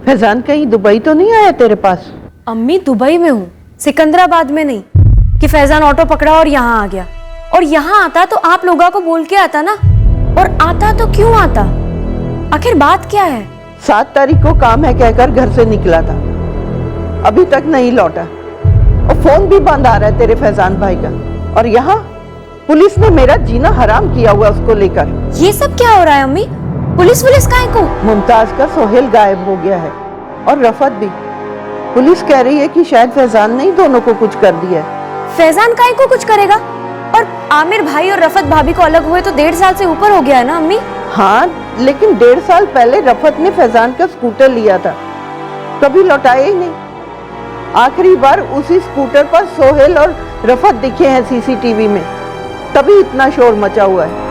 फैजान कहीं दुबई तो नहीं आया तेरे पास? अम्मी दुबई में हूँ, सिकंदराबाद में नहीं कि फैजान ऑटो पकड़ा और यहाँ आ गया। और यहाँ आता तो आप लोगों को बोल के आता ना, और आता तो क्यों आता? आखिर बात क्या है? 7 तारीख को काम है कहकर घर से निकला था, अभी तक नहीं लौटा और फोन भी बंद आ रहा है तेरे फैजान भाई का। और यहाँ पुलिस ने मेरा जीना हराम किया हुआ उसको लेकर। ये सब क्या हो रहा है अम्मी? पुलिस काहे को? मुमताज का सोहेल गायब हो गया है और रफत भी। पुलिस कह रही है कि शायद फैजान ने ही दोनों को कुछ कर दिया है। फैजान काहे को कुछ करेगा? और आमिर भाई और रफत भाभी को अलग हुए तो 1.5 साल से ऊपर हो गया है ना अम्मी? हाँ, लेकिन 1.5 साल पहले रफत ने फैजान का स्कूटर लिया था, कभी लौटाया ही नहीं। आखिरी बार उसी स्कूटर पर सोहेल और रफत दिखे हैं सीसीटीवी में, तभी इतना शोर मचा हुआ है।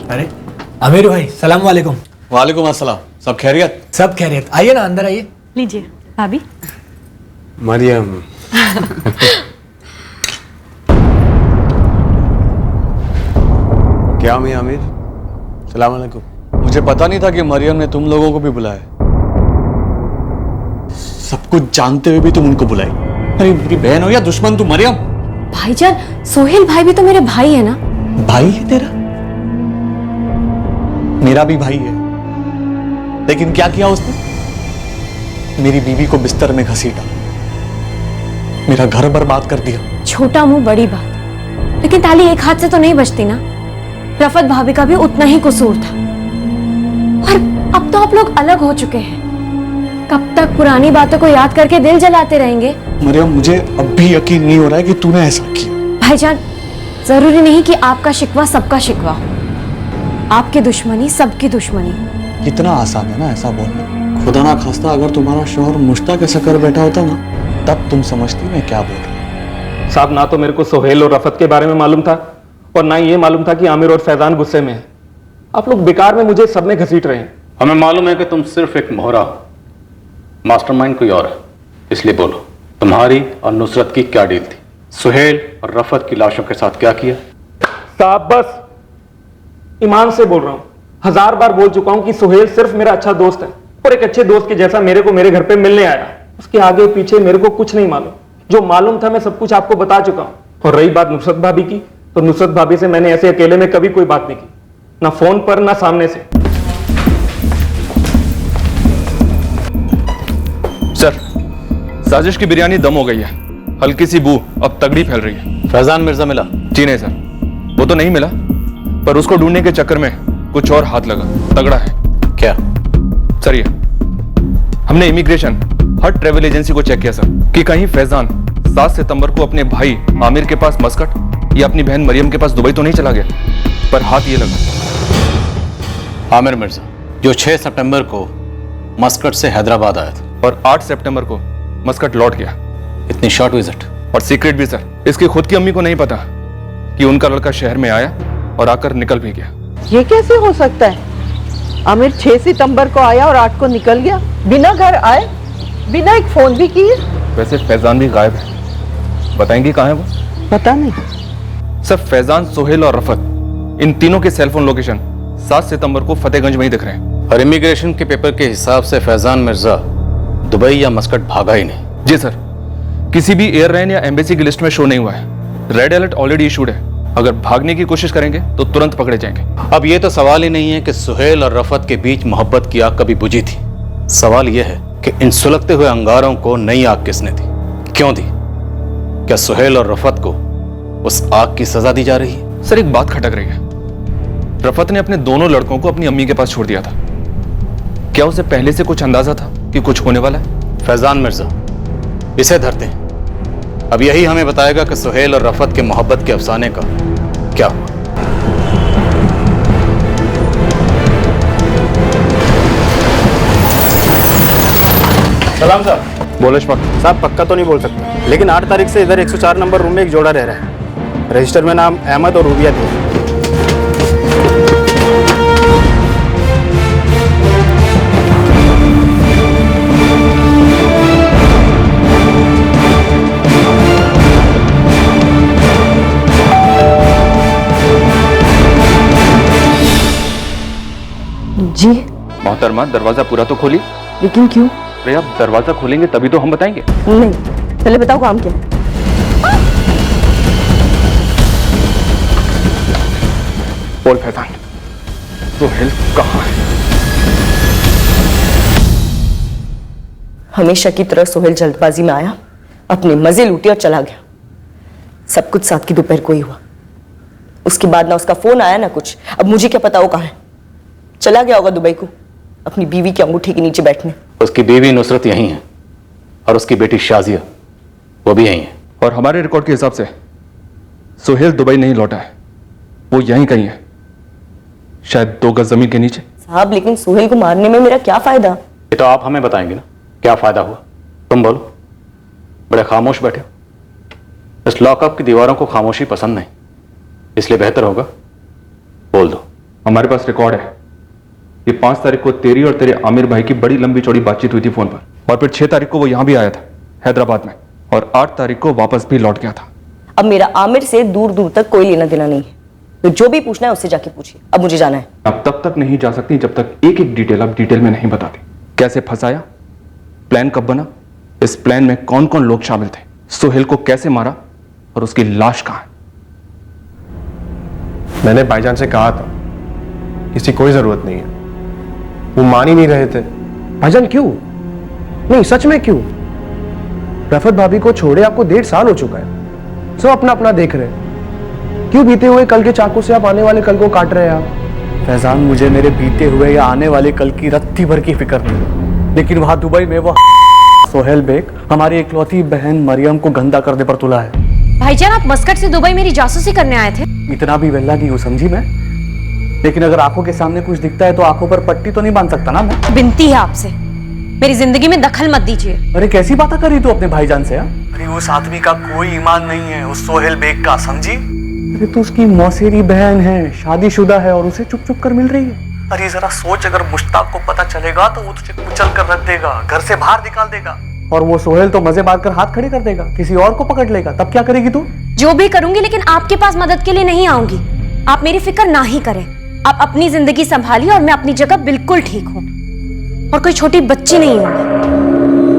अरे आमिर भाई, सलाम वालेकुम। वालेकुम अस्सलाम। सब खैरियत? सब खैरियत। आइए ना, अंदर आइए। लीजिए भाभी। मरियम, क्या मैं आमिर? सलाम अलैकुम। मुझे पता नहीं था कि मरियम ने तुम लोगों को भी बुलाया। सब कुछ जानते हुए भी तुम उनको बुलाई। अरे मेरी बहन हो या दुश्मन तू मरियम? भाईजान, सोहेल भाई भी तो मेरे भाई है ना। भाई है तेरा? मेरा भी भाई है, लेकिन क्या किया उसने? मेरी बीवी को बिस्तर में घसीटा, मेरा घर बर्बाद कर दिया। छोटा मुंह बड़ी बात, लेकिन ताली एक हाथ से तो नहीं बजती ना। रफत भाभी का भी उतना ही कसूर था। और अब तो आप लोग अलग हो चुके हैं, कब तक पुरानी बातों को याद करके दिल जलाते रहेंगे? मरियम, मुझे अब भी यकीन नहीं हो रहा है कि तूने ऐसा किया। भाईजान, जरूरी नहीं कि आपका शिकवा सबका शिकवा हो। आपकी दुश्मनी सबकी दुश्मनी। कितना आसान है ना ऐसा बोलना। खुदा ना खास्ता अगर तुम्हारा शौहर मुश्ताक ऐसा कर बैठा होता ना, तब तुम समझती मैं क्या बोल रहा हूँ। साहब, ना तो मेरे को सोहेल और रफत के बारे में मालूम था और ना ये मालूम था कि आमिर और फैजान गुस्से में है। आप लोग बेकार में मुझे सब में घसीट रहे हैं। हमें मालूम है कि तुम सिर्फ एक मोहरा हो, मास्टरमाइंड कोई और है। इसलिए बोलो, तुम्हारी और नुसरत की क्या डील थी? सुहेल और रफत की लाशों के साथ क्या किया? साहब, बस ईमान से बोल रहा हूं, 1000 बार बोल चुका हूं कि सुहेल सिर्फ मेरा अच्छा दोस्त है और एक अच्छे दोस्त के जैसा मेरे को मेरे घर पे मिलने आया। उसके आगे पीछे मेरे को कुछ नहीं मालूम। जो मालूम था मैं सब कुछ आपको बता चुका हूं। और रही बात नुसरत भाभी की, तो नुसरत भाभी से मैंने ऐसे अकेले में कभी कोई बात नहीं की, ना फोन पर ना सामने से। सर, साजिश की बिरयानी दम हो गई है। हल्की सी बू अब तगड़ी फैल रही है। फैजान मिर्जा मिला? जी नहीं सर, वो तो नहीं मिला, पर उसको ढूंढने के चक्कर में कुछ और हाथ लगा। तगड़ा है। क्या सर? ये हमने इमिग्रेशन हर ट्रेवल एजेंसी को चेक किया सर, कि कहीं फैजान 7 सितंबर को अपने भाई आमिर के पास मस्कट या अपनी बहन मरियम के पास दुबई तो नहीं चला गया, पर हाथ ये लगा। आमिर मिर्जा जो 6 सितंबर को मस्कट से हैदराबाद आया था और 8 सितंबर को मस्कट लौट गया। इतनी शॉर्ट विजिट और सीक्रेट भी सर। इसकी खुद की अम्मी को नहीं पता कि उनका लड़का शहर में आया और आकर निकल भी गया। ये कैसे हो सकता है? आमिर 6 सितंबर को आया और 8 को निकल गया, बिना घर आए, बिना एक फोन भी किए। वैसे फैजान भी गायब है, बताएंगे कहाँ है वो? पता नहीं सर। फैजान, सोहेल और रफत, इन तीनों के सेलफोन लोकेशन 7 सितंबर को फतेहगंज में ही दिख रहे हैं। और इमिग्रेशन के पेपर के हिसाब से फैजान मिर्जा दुबई या मस्कट भागा ही नहीं। जी सर, किसी भी एयरलाइन या एम्बेसी की लिस्ट में शो नहीं हुआ है। रेड अलर्ट ऑलरेडी इशूड है। अगर भागने की कोशिश करेंगे तो तुरंत पकड़े जाएंगे। अब ये तो सवाल ही नहीं है कि सुहेल और रफत के बीच मोहब्बत की आग कभी बुझी थी। सवाल यह है कि इन सुलगते हुए अंगारों को नई आग किसने दी, क्यों दी? क्या सुहेल और रफत को उस आग की सजा दी जा रही है? सर एक बात खटक रही है। रफत ने अपने दोनों लड़कों को अपनी अम्मी के पास छोड़ दिया था। क्या उसे पहले से कुछ अंदाजा था कि कुछ होने वाला है? फैजान मिर्जा, इसे धरते हैं। अब यही हमें बताएगा कि सुहेल और रफत के मोहब्बत के अफसाने का क्या हुआ। सलाम साहब। बोलो इशफाक। साहब पक्का तो नहीं बोल सकता, लेकिन 8 तारीख से इधर 104 नंबर रूम में एक जोड़ा रह रहा है। रजिस्टर में नाम अहमद और रूबिया थे। जी मोहतरमा, दरवाजा पूरा तो खोली। लेकिन क्यों? अरे आप दरवाजा खोलेंगे तभी तो हम बताएंगे। नहीं, पहले बताओ काम क्या है। बोल फैजान, सुहेल कहाँ है? हमेशा की तरह सुहेल जल्दबाजी में आया, अपने मजे लूटे और चला गया। सब कुछ साथ की दोपहर को ही हुआ। उसके बाद ना उसका फोन आया ना कुछ। अब मुझे क्या पता वो कहाँ है। चला गया होगा दुबई को, अपनी बीवी के अंगूठे के नीचे बैठने। उसकी बीवी नुसरत यहीं है और उसकी बेटी शाजिया वो भी यहीं है। और हमारे रिकॉर्ड के हिसाब से सुहेल दुबई नहीं लौटा है, वो यहीं कहीं है, शायद 2 गज जमीन के नीचे। साहब लेकिन सुहेल को मारने में मेरा क्या फायदा? ये तो आप हमें बताएंगे ना क्या फायदा हुआ। तुम बोलो, बड़े खामोश बैठे हो। इस लॉकअप की दीवारों को खामोशी पसंद नहीं, इसलिए बेहतर होगा बोल दो। हमारे पास रिकॉर्ड है। ये 5 तारीख को तेरी और तेरे आमिर भाई की बड़ी लंबी चौड़ी बातचीत हुई थी फोन पर, और फिर 6 तारीख को वो यहां भी आया था हैदराबाद में, और 8 तारीख को वापस भी लौट गया था। अब मेरा आमिर से दूर दूर तक कोई लेना देना नहीं है, तो जो भी पूछना है उससे जाके पूछिए। अब मुझे जाना है। अब तब तक नहीं जा सकती जब तक एक एक डिटेल आप डिटेल में नहीं बताते। कैसे फंसाया, प्लान कब बना, इस प्लान में कौन कौन लोग शामिल थे, सुहेल को कैसे मारा, और उसकी लाश कहां है। मैंने भाईजान से कहा था किसी कोई जरूरत नहीं है, वो मान ही नहीं रहे थे। भाईजान क्यों? नहीं सच में क्यों? रफत भाभी को छोड़े आपको 1.5 साल हो चुका है। सब अपना अपना देख रहे हैं। क्यों बीते हुए कल के चाकू से आप आने वाले कल को काट रहे हैं आप? फैजान, मुझे मेरे बीते हुए या आने वाले कल की रत्ती भर की फिक्र नहीं, लेकिन वहां दुबई में वो सोहेल बेग हमारी इकलौती बहन मरियम को गंदा करने पर तुला है। भाईजान, आप मस्कट से दुबई मेरी जासूसी करने आए थे? इतना भी वेला नहीं हूँ समझी मैं, लेकिन अगर आंखों के सामने कुछ दिखता है तो आंखों पर पट्टी तो नहीं बांध सकता ना मैं। विनती है आपसे, मेरी जिंदगी में दखल मत दीजिए। अरे कैसी बात कर रही तू अपने भाईजान से? अरे उस आदमी का कोई ईमान नहीं है, उस सोहेल बेग का, समझी? अरे तो उसकी मौसेरी बहन है, शादीशुदा है, और उसे चुप चुप कर मिल रही है। अरे जरा सोच, अगर मुश्ताक को पता चलेगा तो वो तुझे कुचल कर रख देगा, घर से बाहर निकाल देगा, और वो सोहेल तो मजे मारकर हाथ खड़े कर देगा, किसी और को पकड़ लेगा। तब क्या करेगी तू? जो भी करूंगी, लेकिन आपके पास मदद के लिए नहीं आऊंगी। आप मेरी फिक्र ना ही करें। आप अपनी जिंदगी संभालिए और मैं अपनी जगह बिल्कुल ठीक हूँ, और कोई छोटी बच्ची नहीं हूँ।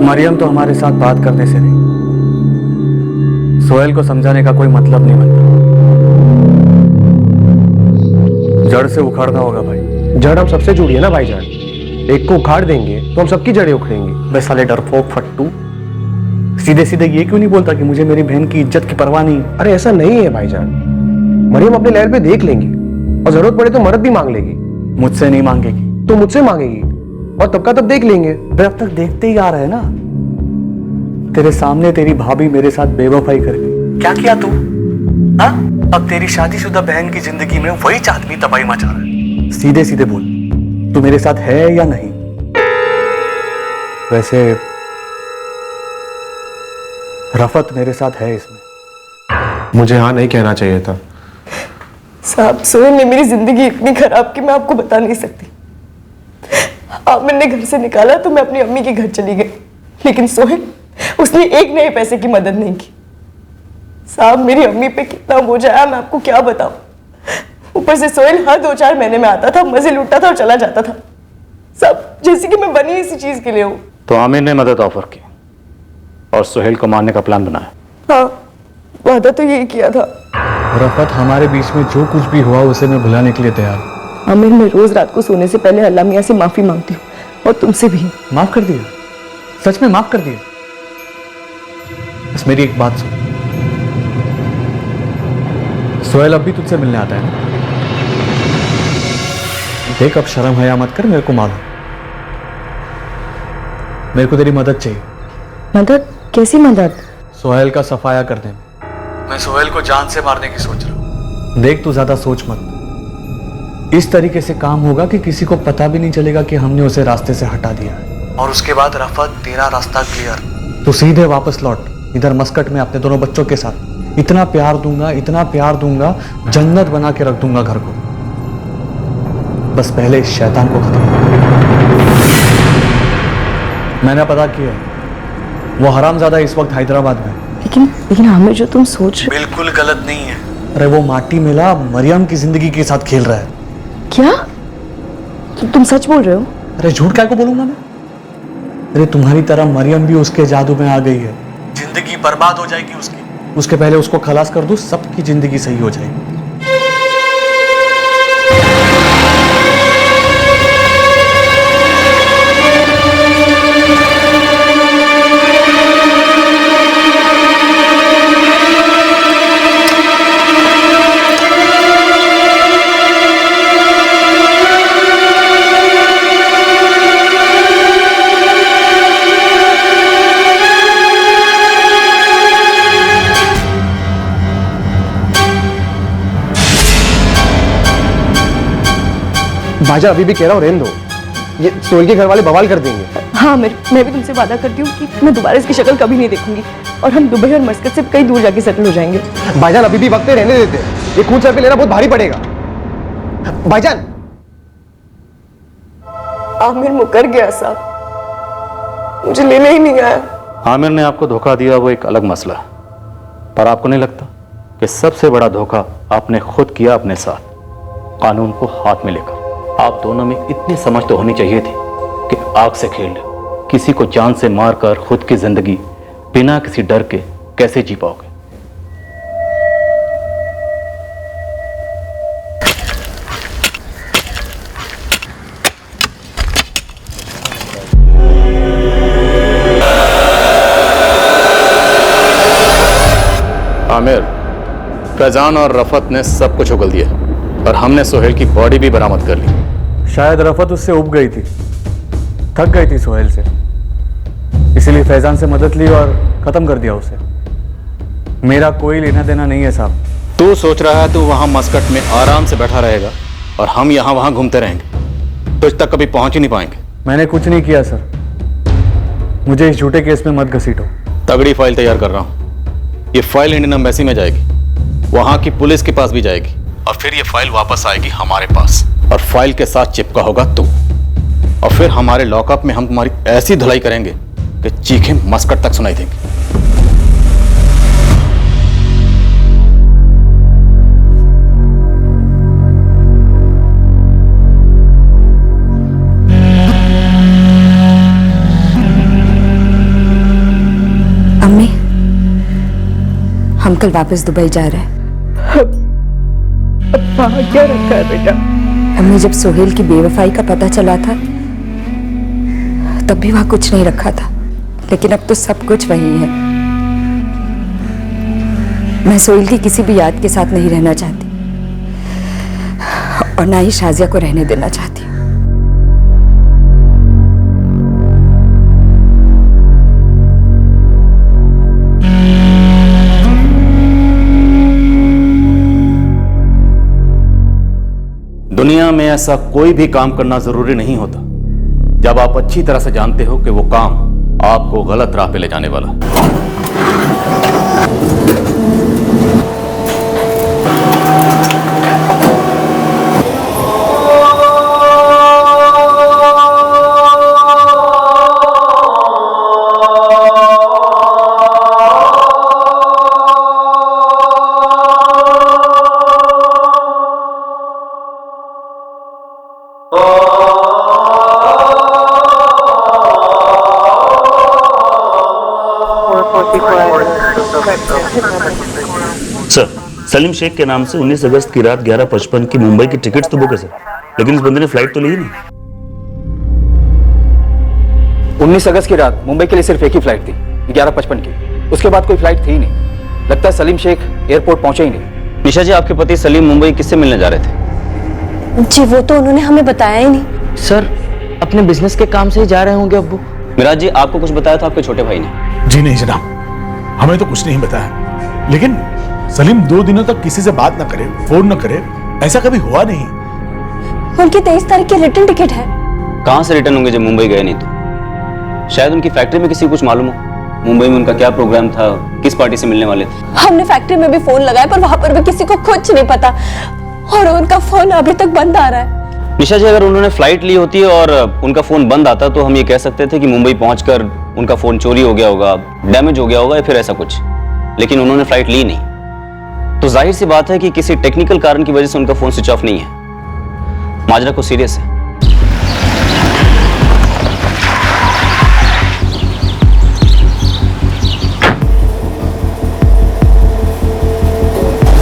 मरियम तो हमारे साथ बात करने से नहीं, सोहेल को समझाने का कोई मतलब नहीं बनता। जड़ से उखाड़ना होगा भाई। जड़ हम सबसे जुड़ी है ना भाईजान, एक को उखाड़ देंगे तो हम सबकी जड़ें उखड़ेंगी। बस साले डरपोक फट्टू, सीधे सीधे ये क्यों नहीं बोलता कि मुझे मेरी बहन की इज्जत की परवाह नहीं? अरे ऐसा नहीं है भाईजान, मरियम अपने लेवल पे देख लेंगी, और जरूरत पड़े तो मदद भी मांग लेगी। मुझसे नहीं मांगेगी तो मुझसे मांगेगी, और तब का तब देख लेंगे। अब तक देखते ही आ रहे हैं ना। तेरे सामने तेरी भाभी मेरे साथ बेवफाई कर गई, क्या किया तू? हाँ? अब तेरी शादीशुदा बहन की जिंदगी में वही आदमी तबाही मचा रहा है। सीधे सीधे बोल, तू मेरे साथ है या नहीं? वैसे रफत मेरे साथ है इसमें। मुझे हाँ नहीं कहना चाहिए था। साहब, सोहेल ने मेरी जिंदगी इतनी खराब कि मैं आपको बता नहीं सकती। आप मैंने घर से निकाला तो मैं अपनी अम्मी के घर चली गई, लेकिन सोहेल, उसने 1 नए पैसे की मदद नहीं की। साहब, मेरी अम्मी पे कितना बोझ आया मैं आपको क्या बताऊं। ऊपर से सोहेल हर 2-4 महीने में आता था, मजे लूटता था और चला जाता था। साहब, जैसे कि मैं बनी इसी चीज के लिए हूं। तो आमिर ने मदद ऑफर की, और सुहेल को मारने का प्लान बनाया। हाँ, वादा तो यही किया था। रफत, हमारे बीच में जो कुछ भी हुआ उसे मैं भुलाने के लिए तैयार। आमिर, मैं रोज रात को सोने से पहले अल्लाह मियां से माफी मांगती हूँ, और तुमसे भी। माफ कर दिया? सच में माफ कर दिया? बस मेरी एक बात सुन, सोहेल अब भी तुझसे मिलने आता है ना? देख, अब शर्म हया मत कर, मेरे को मालूम, मेरे को तेरी मदद चाहिए। मदद? कैसी मदद? सोहेल का सफाया करने में। मैं सोहेल को जान से मारने की सोच रहा हूं। देख, तू ज्यादा सोच मत। इस तरीके से काम होगा कि किसी को पता भी नहीं चलेगा कि हमने उसे रास्ते से हटा दिया है। और उसके बाद रफत, तेरा रास्ता क्लियर। तू सीधे वापस लौट इधर मस्कट में अपने दोनों बच्चों के साथ। इतना प्यार दूंगा, इतना प्यार दूंगा, जन्नत बना के रख दूंगा घर को। बस पहले इस शैतान को खत्म कर। मैंने पता किया, वो हरामजादा इस वक्त हैदराबाद में। लेकिन आमिर, जो तुम सोच रहे बिल्कुल गलत नहीं है। अरे वो माटी मिला मरियम की जिंदगी के साथ खेल रहा है। क्या? तुम सच बोल रहे हो? अरे झूठ क्या को बोलूंगा मैं? अरे तुम्हारी तरह मरियम भी उसके जादू में आ गई है। जिंदगी बर्बाद हो जाएगी उसकी। उसके पहले उसको खलास कर दूं, सबकी जिंदगी सही हो जाएगी। भाईजान, अभी भी कह रहा हूँ रहने दो, ये सोहेल के घर वाले बवाल कर देंगे। हाँ आमिर, मैं भी तुमसे वादा करती हूँ कि मैं दोबारा इसकी शक्ल कभी नहीं देखूंगी, और हम दुबई और मस्कट से कई दूर जाके सेटल हो जाएंगे। भाईजान, अभी भी वक्त है, रहने देते हैं। ये खून सर पे लेना बहुत भारी पड़ेगा। भाईजान। आमिर मुकर गया साहब, मुझे लेने ही नहीं आया। आमिर ने आपको धोखा दिया, वो एक अलग मसला है, पर आपको नहीं लगता कि सबसे बड़ा धोखा आपने खुद किया अपने साथ, कानून को हाथ में लेकर? आप दोनों में इतनी समझ तो होनी चाहिए थी कि आग से खेल लो। किसी को जान से मारकर खुद की जिंदगी बिना किसी डर के कैसे जी पाओगे? आमिर, फैजान और रफत ने सब कुछ उगल दिया और हमने सोहेल की बॉडी भी बरामद कर ली। शायद रफत उससे उब गई थी, थक गई थी सोहेल से, इसीलिए फैजान से मदद ली और खत्म कर दिया उसे। मेरा कोई लेना देना नहीं है साहब। तू सोच रहा है तू वहां मस्कट में आराम से बैठा रहेगा और हम यहाँ वहां घूमते रहेंगे, तुझ तक कभी पहुंच ही नहीं पाएंगे। मैंने कुछ नहीं किया सर, मुझे इस झूठे केस में मत घसीटो। तगड़ी फाइल तैयार कर रहा हूँ। ये फाइल इंडियन एम्बेसी में जाएगी, वहां की पुलिस के पास भी जाएगी, और फिर ये फाइल वापस आएगी हमारे पास, और फाइल के साथ चिपका होगा तू। और फिर हमारे लॉकअप में हम तुम्हारी ऐसी धुलाई करेंगे कि चीखें मस्कट तक सुनाई देंगी। अम्मी, हम कल वापस दुबई जा रहे हैं। वहाँ क्या रखा है बेटा? अम्मी, जब सोहेल की बेवफाई का पता चला था तब भी वहां कुछ नहीं रखा था, लेकिन अब तो सब कुछ वही है। मैं सोहेल की किसी भी याद के साथ नहीं रहना चाहती, और ना ही शाजिया को रहने देना चाहती। दुनिया में ऐसा कोई भी काम करना जरूरी नहीं होता जब आप अच्छी तरह से जानते हो कि वो काम आपको गलत राह पे ले जाने वाला। सर, सलीम शेख के नाम से 19 अगस्त की रात 11:55 की मुंबई की टिकट्स तो बुक है सर, लेकिन इस बंदे ने फ्लाइट तो ली ही नहीं। 19 अगस्त की रात मुंबई के लिए सिर्फ एक ही फ्लाइट थी, 11:55 की। उसके बाद कोई फ्लाइट थी ही नहीं। लगता है सलीम शेख एयरपोर्ट पहुंचे ही नहीं। निशा जी, आपके पति सलीम मुंबई किससे मिलने जा रहे थे? जी वो तो उन्होंने हमें बताया ही नहीं। सर, अपने बिजनेस के काम से ही जा रहे होंगे अब्बू। मिराज जी, आपको कुछ बताया था आपके छोटे भाई ने? जी नहीं जनाब, हमें तो कुछ नहीं बताया, लेकिन सलीम 2 दिनों तक किसी से बात न करे, फोन न करे, ऐसा कभी हुआ नहीं। उनकी 23 तारीख की रिटर्न टिकट है। कहां से रिटर्न होंगे जब मुंबई गए नहीं तो? शायद उनकी फैक्ट्री में किसी को कुछ मालूम हो, मुंबई में उनका क्या प्रोग्राम था, किस पार्टी से मिलने वाले थे। हमने फैक्ट्री में भी फोन लगाया पर वहां पर भी किसी को कुछ नहीं पता और उनका फोन अभी तक बंद आ रहा है। निशा जी, अगर उन्होंने फ्लाइट ली होती और उनका फोन बंद आता तो हम ये कह सकते थे कि मुंबई पहुंचकर उनका फोन चोरी हो गया होगा, डैमेज हो गया होगा या फिर ऐसा कुछ, लेकिन उन्होंने फ्लाइट ली नहीं, तो जाहिर सी बात है कि किसी टेक्निकल कारण की वजह से उनका फोन स्विच ऑफ नहीं है। माजरा कुछ सीरियस है।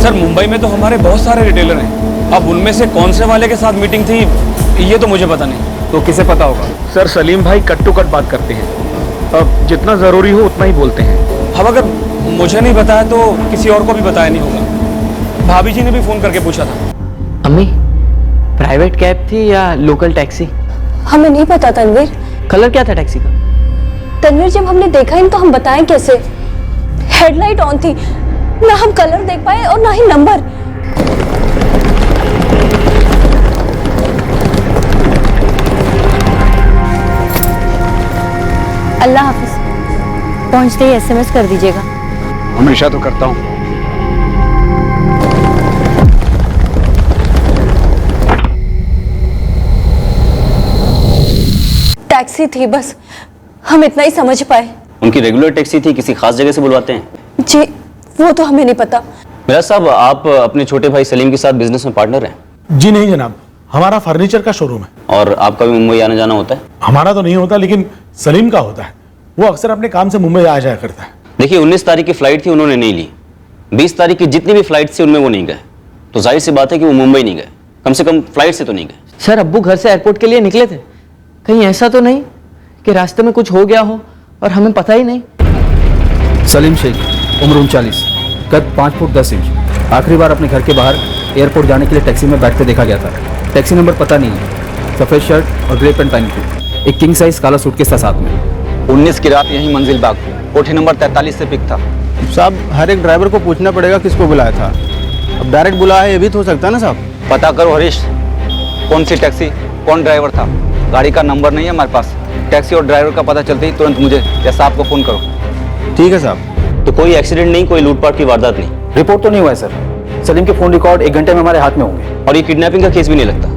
सर, मुंबई में तो हमारे बहुत सारे रिटेलर हैं। अब उनमें से कौन से वाले के साथ मीटिंग थी ये तो मुझे पता नहीं। तो किसे पता होगा? सर, सलीम भाई कट टू कट बात करते हैं, अब जितना जरूरी हो उतना ही बोलते हैं। अब अगर मुझे नहीं बताया तो किसी और को भी बताया नहीं होगा। भाभी जी ने भी फोन करके पूछा था। अम्मी, प्राइवेट कैब थी या लोकल टैक्सी? हमें नहीं पता तनवीर। कलर क्या था टैक्सी का? तनवीर, जब हमने देखा ही तो हम बताएं कैसे? हेडलाइट ऑन थी, ना हम कलर देख पाए और ना ही नंबर। अल्लाह हाफिज। पहुंचते ही SMS कर दीजिएगा। हमेशा तो करता हूँ। टैक्सी थी, बस हम इतना ही समझ पाए। उनकी रेगुलर टैक्सी थी, किसी खास जगह से बुलवाते हैं? जी वो तो हमें नहीं पता। मिराज साहब, आप अपने छोटे भाई सलीम के साथ बिजनेस में पार्टनर हैं? जी नहीं जनाब, हमारा फर्नीचर का शोरूम है। और आपका भी मुंबई आना जाना होता है? हमारा तो नहीं होता, लेकिन सलीम का होता है। वो अक्सर अपने काम से मुंबई आ जाया करता है। देखिए, 19 तारीख की फ्लाइट थी, उन्होंने नहीं ली। 20 तारीख की जितनी भी फ्लाइट थी उनमें वो नहीं गए, तो जाहिर सी बात है कि वो मुंबई नहीं गए, कम से कम फ्लाइट से तो नहीं गए। सर, अब्बू घर से एयरपोर्ट के लिए निकले थे, कहीं ऐसा तो नहीं कि रास्ते में कुछ हो गया हो और हमें पता ही नहीं? सलीम शेख, उम्र 39, कद 5 फुट 10 इंच। आखिरी बार अपने घर के बाहर एयरपोर्ट जाने के लिए टैक्सी में बैठते देखा गया था। टैक्सी नंबर पता नहीं है। सफ़ेद शर्ट और ग्रे पैंट पहनी थी। एक किंग साइज काला सूटकेस था साथ में। 19 की रात यही मंजिल बाग कोठी नंबर 43 से पिक था। साहब, हर एक ड्राइवर को पूछना पड़ेगा किसको बुलाया था। अब डायरेक्ट बुलाया है ये भी तो हो सकता है ना साहब? पता करो हरीश, कौन सी टैक्सी, कौन ड्राइवर था। गाड़ी का नंबर नहीं है हमारे पास। टैक्सी और ड्राइवर का पता चलते ही तुरंत मुझे या साहब को फोन करो। ठीक है साहब। तो कोई एक्सीडेंट नहीं, कोई लूटपाट की वारदात नहीं? रिपोर्ट तो नहीं हुआ है सर। सलीम के फोन रिकॉर्ड 1 घंटे में हमारे हाथ में होंगे। और ये किडनैपिंग का केस भी नहीं लगता,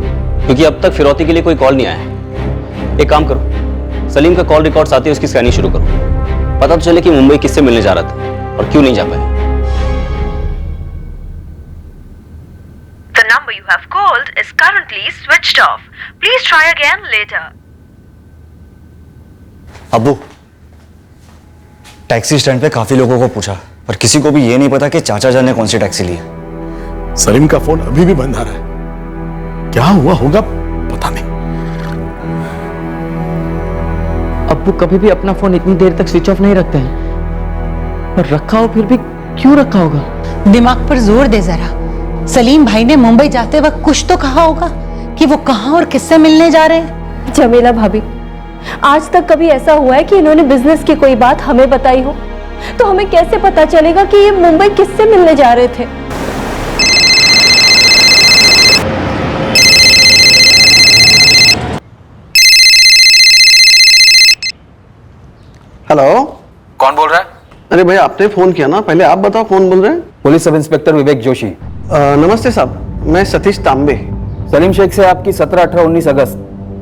क्योंकि अब तक फिरौती के लिए कोई कॉल नहीं आया है। एक काम करो, सलीम का कॉल रिकॉर्ड्स आते हैं, उसकी स्कैनिंग शुरू करो, पता तो चले कि मुंबई किससे मिलने जा रहा था और क्यों नहीं जा पाया। The number you have called is currently switched off. Please try again later. अब्बू, टैक्सी स्टैंड पे काफी लोगों को पूछा, पर किसी को भी ये नहीं पता कि चाचा जान ने कौन सी टैक्सी ली है। सलीम का फोन अभी भी बंद आ रहा है। क्या हुआ होगा पता नहीं। अब्बू कभी भी अपना फोन इतनी देर तक स्विच ऑफ नहीं रखते हैं, और रखा हो फिर भी क्यों रखा होगा? दिमाग पर जोर दे जरा। सलीम भाई ने मुंबई जाते वक्त कुछ तो कहा होगा कि वो कहां और किससे मिलने जा रहे हैं। जमीला भाभी, आज तक कभी ऐसा हुआ है कि इन्होंने बिजनेस की कोई बात हमें बताई हो? तो हमें कैसे पता चलेगा कि ये मुंबई किससे मिलने जा रहे थे? हेलो, कौन बोल रहा है? अरे भाई, आपने फोन किया ना, पहले आप बताओ कौन बोल रहे हैं? Police sub inspector Vivek Joshi. नमस्ते साहब, मैं सतीश तांबे। सलीम शेख से आपकी 17, 18, 19 अगस्त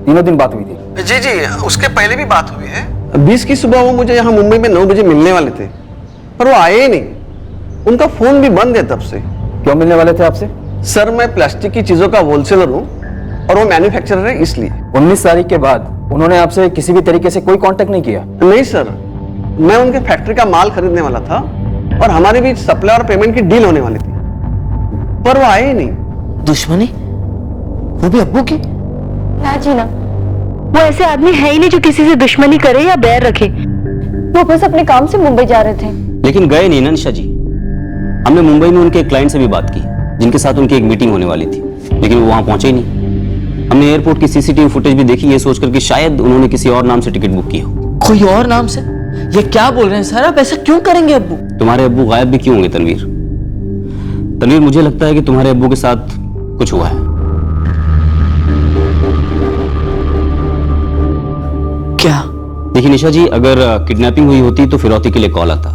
तीनों दिन बात हुई थी। जी जी, उसके पहले भी बात हुई है। 20 की सुबह वो मुझे यहाँ मुंबई में 9 बजे मिलने वाले थे, पर वो आए ही नहीं। उनका फोन भी बंद है तब से। क्यों मिलने वाले थे आपसे? सर, मैं प्लास्टिक की चीजों का होलसेलर हूँ और वो मैन्युफैक्चरर है, इसलिए। 19 तारीख के बाद उन्होंने आपसे किसी भी तरीके से कोई कांटेक्ट नहीं किया? नहीं सर, मैं उनके फैक्ट्री का माल खरीदने वाला था और हमारे बीच सप्लाई और पेमेंट की डील होने वाली थी, पर वो आए ही नहीं। दुश्मनी? वो भी अब्बू की? ना जी ना, वो ऐसे आदमी है ही नहीं जो किसी से दुश्मनी करे या बैर रखे। वो बस अपने काम से मुंबई जा रहे थे। लेकिन गए नहीं ना निशा जी। हमने मुंबई में उनके एक क्लाइंट से भी बात की जिनके साथ उनकी एक मीटिंग होने वाली थी, लेकिन वो वहां पहुंचे ही नहीं। हमने एयरपोर्ट की सीसीटीवी फुटेज भी देखी, ये सोचकर कि शायद उन्होंने किसी और नाम से टिकट बुक की हो। कोई और नाम से? ये क्या बोल रहे हैं सर आप? ऐसा क्यों करेंगे अब्बू? तुम्हारे अब्बू गायब भी क्यों होंगे तनवीर? तनवीर, मुझे लगता है कि तुम्हारे अब्बू के साथ कुछ हुआ है। क्या? देखिए निशा जी, अगर किडनैपिंग हुई होती तो फिरौती के लिए कॉल आता।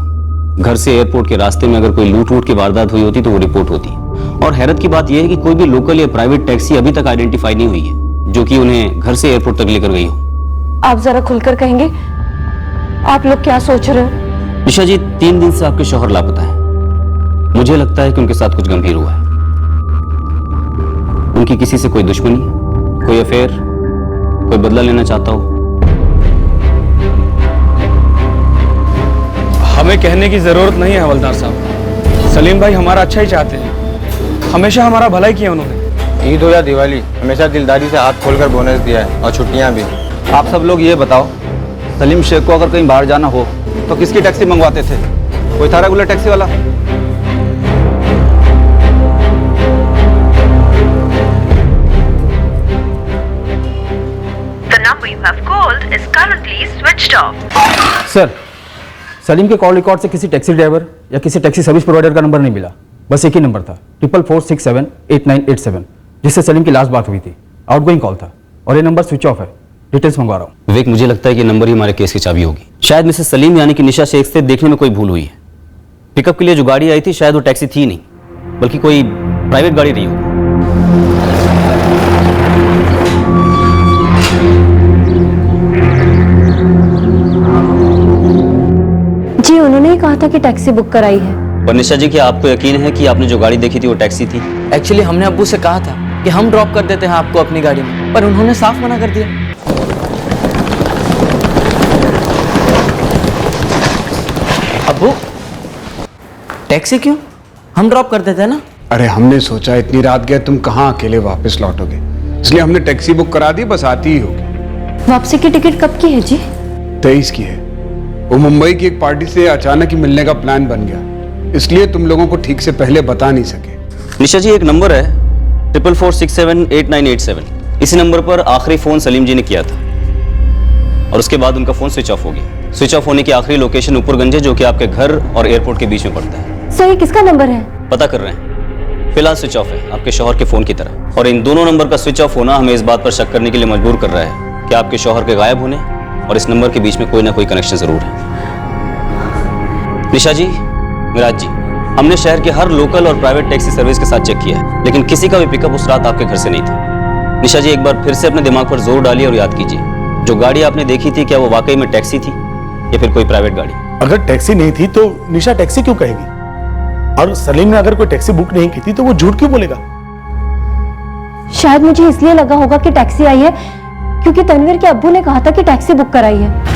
घर से एयरपोर्ट के रास्ते में अगर कोई लूट वूट की वारदात हुई होती तो वो रिपोर्ट होती। और हैरत की बात यह है कि कोई भी लोकल या प्राइवेट टैक्सी अभी तक आइडेंटिफाई नहीं हुई है जो कि उन्हें घर से एयरपोर्ट तक लेकर गई हो। आप जरा खुलकर कहेंगे आप लोग क्या सोच रहे हो? निशा जी, 3 दिन से आपके शौहर लापता है। मुझे लगता है कि उनके साथ कुछ गंभीर हुआ है। उनकी किसी से कोई दुश्मनी, कोई अफेयर, कोई बदला लेना चाहता हो। हमें कहने की जरूरत नहीं है हवलदार साहब। सलीम भाई हमारा अच्छा ही चाहते हैं, हमेशा हमारा भला ही किया उन्होंने। ईद हो या दिवाली, हमेशा दिलदारी से हाथ खोलकर बोनस दिया है, और छुट्टियां भी। आप सब लोग ये बताओ, सलीम शेख को अगर कहीं बाहर जाना हो तो किसकी टैक्सी मंगवाते थे? कोई था रेगुलर टैक्सी वाला? The number you have called is currently switched off. Sir, Salim के कॉल रिकॉर्ड से किसी टैक्सी ड्राइवर या किसी टैक्सी सर्विस प्रोवाइडर का नंबर नहीं मिला। बस एक ही नंबर था, 44478987, जिससे सलीम की लास्ट बात हुई थी। आउटगोइंग कॉल था और ये नंबर स्विच ऑफ है। डिटेल्स मंगवा रहा हूँ। विवेक, मुझे लगता है कि नंबर ही हमारे केस की चाबी होगी। शायद मिसेस सलीम यानी कि निशा शेख से देखने में कोई भूल हुई है। पिकअप के लिए जो गाड़ी आई थी शायद वो टैक्सी थी नहीं, बल्कि कोई प्राइवेट गाड़ी रही होगी। जी उन्होंने ही कहा था कि टैक्सी बुक कराई है। और निशा जी, क्या आपको यकीन है कि आपने जो गाड़ी देखी थी वो टैक्सी थी? एक्चुअली हमने अब्बू से कहा था कि हम ड्रॉप कर देते हैं आपको अपनी गाड़ी में, पर उन्होंने साफ मना कर दिया। अब्बू, टैक्सी क्यों? हम ड्रॉप कर देते हैं ना। अरे हमने सोचा इतनी रात गए तुम कहाँ अकेले वापस लौटोगे, इसलिए हमने टैक्सी बुक करा दी, बस आती ही होगी। वापसी की टिकट कब की है जी? 23 की है। वो मुंबई की एक पार्टी से अचानक ही मिलने का प्लान बन गया, इसलिए तुम लोगों को ठीक से पहले बता नहीं सके। निशा जी, एक नंबर है 44478987। इसी नंबर पर आखिरी फोन सलीम जी ने किया था और उसके बाद उनका फोन स्विच ऑफ हो गया। स्विच ऑफ होने की आखिरी लोकेशन ऊपरगंज है, जो कि आपके घर और एयरपोर्ट के बीच में पड़ता है। सर ये किसका नंबर है? पता कर रहे हैं, फिलहाल स्विच ऑफ है, आपके शौहर के फोन की तरह। और इन दोनों नंबर का स्विच ऑफ होना हमें इस बात पर शक करने के लिए मजबूर कर रहा है कि आपके शौहर के गायब होने और इस नंबर के बीच में कोई ना कोई कनेक्शन जरूर है। निशा जी, मिराज जी, हमने शहर के हर लोकल और प्राइवेट टैक्सी सर्विस के साथ चेक किया है, लेकिन किसी का भी पिकअप उस रात आपके घर से नहीं था। निशा जी, एक बार फिर से अपने दिमाग पर जोर डालिए और याद कीजिए, जो गाड़ी आपने देखी थी क्या वो वाकई में टैक्सी थी या फिर कोई प्राइवेट गाड़ी? अगर टैक्सी नहीं थी तो निशा टैक्सी क्यों कहेगी? और सलीम ने अगर कोई टैक्सी बुक नहीं की थी तो वो झूठ क्यों बोलेगा? शायद मुझे इसलिए लगा होगा कि टैक्सी आई है क्योंकि तनवीर के अब्बू ने कहा था कि टैक्सी बुक कराई है।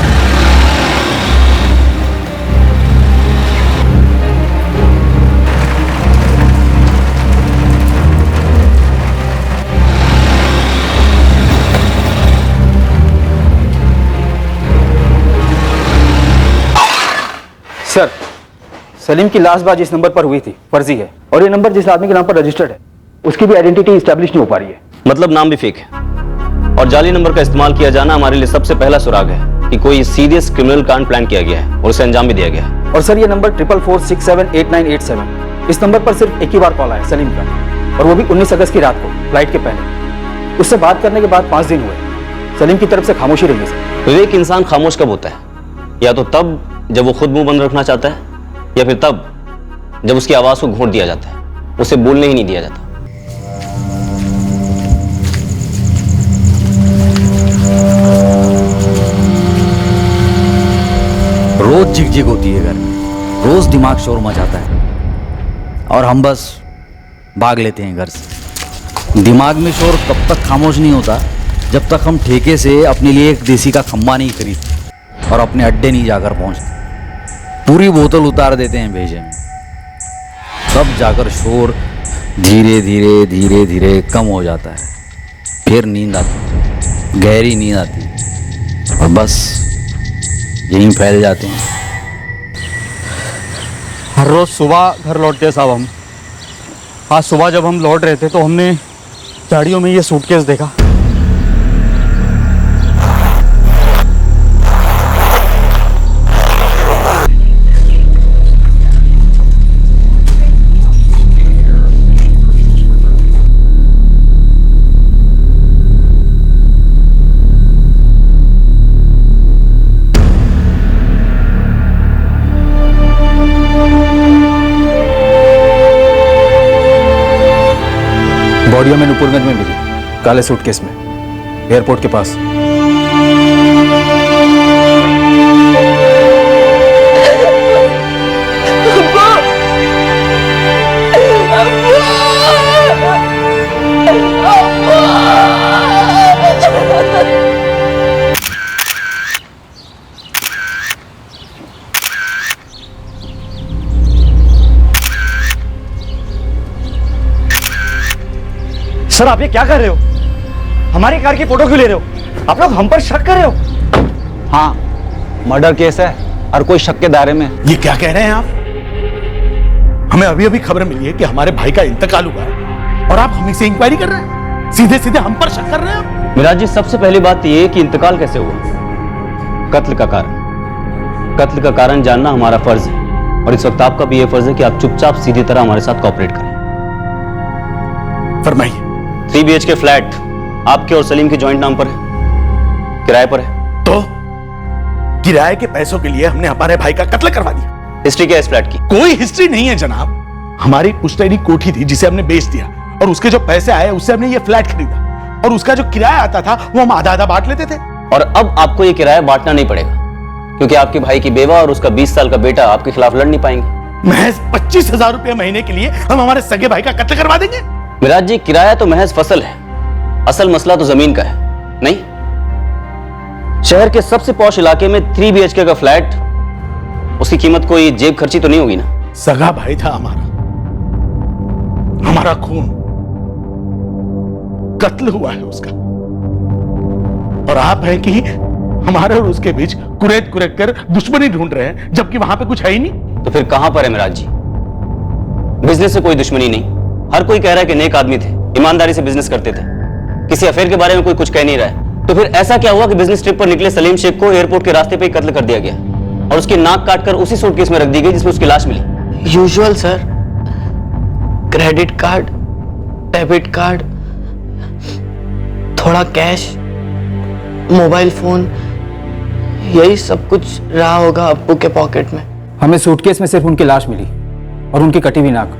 सर, सलीम की लास्ट बात जिस नंबर पर हुई थी फर्जी है, और ये नंबर जिस आदमी के नाम पर रजिस्टर्ड है उसकी भी आइडेंटिटी स्टैब्लिश नहीं हो पा रही है। मतलब नाम भी फेक है और जाली नंबर का इस्तेमाल किया जाना हमारे लिए सबसे पहला सुराग है कि कोई सीरियस क्रिमिनल कांड प्लान किया गया है और उसे अंजाम भी दिया गया है। और सर, ये नंबर 44478987, इस नंबर पर सिर्फ एक ही बार कॉल आया सलीम का, और वो भी 19 अगस्त की रात को फ्लाइट के पहले। उससे बात करने के बाद 5 दिन हुए। सलीम की तरफ से खामोशी रही है सर। तो एक इंसान खामोश कब होता है? या तो तब जब वो खुद मुंह बंद रखना चाहता है, या फिर तब जब उसकी आवाज को घोंट दिया जाता है, उसे बोलने ही नहीं दिया जाता। रोज झिकझिक होती है घर में, रोज दिमाग शोर मचाता है और हम बस भाग लेते हैं घर से। दिमाग में शोर तब तक खामोश नहीं होता जब तक हम ठेके से अपने लिए एक देसी का खम्बा नहीं खरीदते और अपने अड्डे नहीं जाकर पहुंचते। पूरी बोतल उतार देते हैं भेजे में, तब जाकर शोर धीरे धीरे धीरे धीरे कम हो जाता है। फिर नींद आती, गहरी नींद आती और बस यहीं फैल जाते हैं। हर रोज सुबह घर लौटते हैं साहब हम। आज सुबह जब हम लौट रहे थे तो हमने गाड़ियों में ये सूटकेस देखा। बॉडी हमें नुपुरगंज में मिली, काले सूटकेस में, एयरपोर्ट के पास। सर आप ये क्या कर रहे हो? हमारी कार की फोटो क्यों ले रहे हो? आप लोग हम पर शक कर रहे हो? हाँ, मर्डर केस है और कोई शक के दायरे में। ये क्या कह रहे हैं आप? हमें अभी अभी खबर मिली है कि हमारे भाई का इंतकाल हुआ है और आप हमें से इंक्वायरी कर रहे हैं? सीधे सीधे हम पर शक कर रहे हैं आप? मिराज जी, सबसे पहली बात ये कि इंतकाल कैसे हुआ। कत्ल का कारण, कत्ल का कारण जानना हमारा फर्ज है और इस वक्त आपका भी ये फर्ज है कि आप चुपचाप सीधी तरह हमारे साथ कोऑपरेट करें। फरमाइए। 3 BHK फ्लैट आपके और सलीम के जॉइंट नाम पर है, किराए पर है। तो किराए के पैसों के लिए हमने हमारे भाई का कत्ल करवा दिया। हिस्ट्री क्या है इस फ्लैट की? कोई हिस्ट्री नहीं है जनाब। हमारी पुश्तैनी कोठी थी जिसे हमने बेच दिया और उसके जो पैसे आए उससे हमने ये फ्लैट खरीदा और उसका जो किराया आता था वो हम आधा आधा बांट लेते थे। और अब आपको ये किराया बांटना नहीं पड़ेगा क्योंकि आपके भाई की बेवा और उसका 20 साल का बेटा आपके खिलाफ लड़ नहीं पाएंगे। महज 25,000 रुपए महीने के लिए हम हमारे सगे भाई का कत्ल करवा देंगे? मिराज जी, किराया तो महज फसल है, असल मसला तो जमीन का है। नहीं, शहर के सबसे पॉश इलाके में 3 BHK का फ्लैट, उसकी कीमत कोई जेब खर्ची तो नहीं होगी ना? सगा भाई था हमारा, हमारा खून, कत्ल हुआ है उसका, और आप हैं कि हमारे और उसके बीच कुरेद कुरेद कर दुश्मनी ढूंढ रहे हैं जबकि वहां पे कुछ है ही नहीं। तो फिर कहां पर है मिराज जी? बिजनेस से कोई दुश्मनी नहीं, हर कोई कह रहा है कि नेक आदमी थे, ईमानदारी से बिजनेस करते थे, किसी अफेयर के बारे में कोई कुछ कह नहीं रहा है। तो फिर ऐसा क्या हुआ कि बिजनेस ट्रिप पर निकले सलीम शेख को एयरपोर्ट के रास्ते पे ही कत्ल कर दिया गया और उसकी नाक काटकर उसी सूटकेस में रख दी गई जिसमें उसकी लाश मिली? Usual sir, credit card, debit card, थोड़ा कैश, मोबाइल फोन, यही सब कुछ रहा होगा अब्बू के पॉकेट में। हमें सूटकेस में सिर्फ उनकी लाश मिली और उनकी कटी हुई नाक,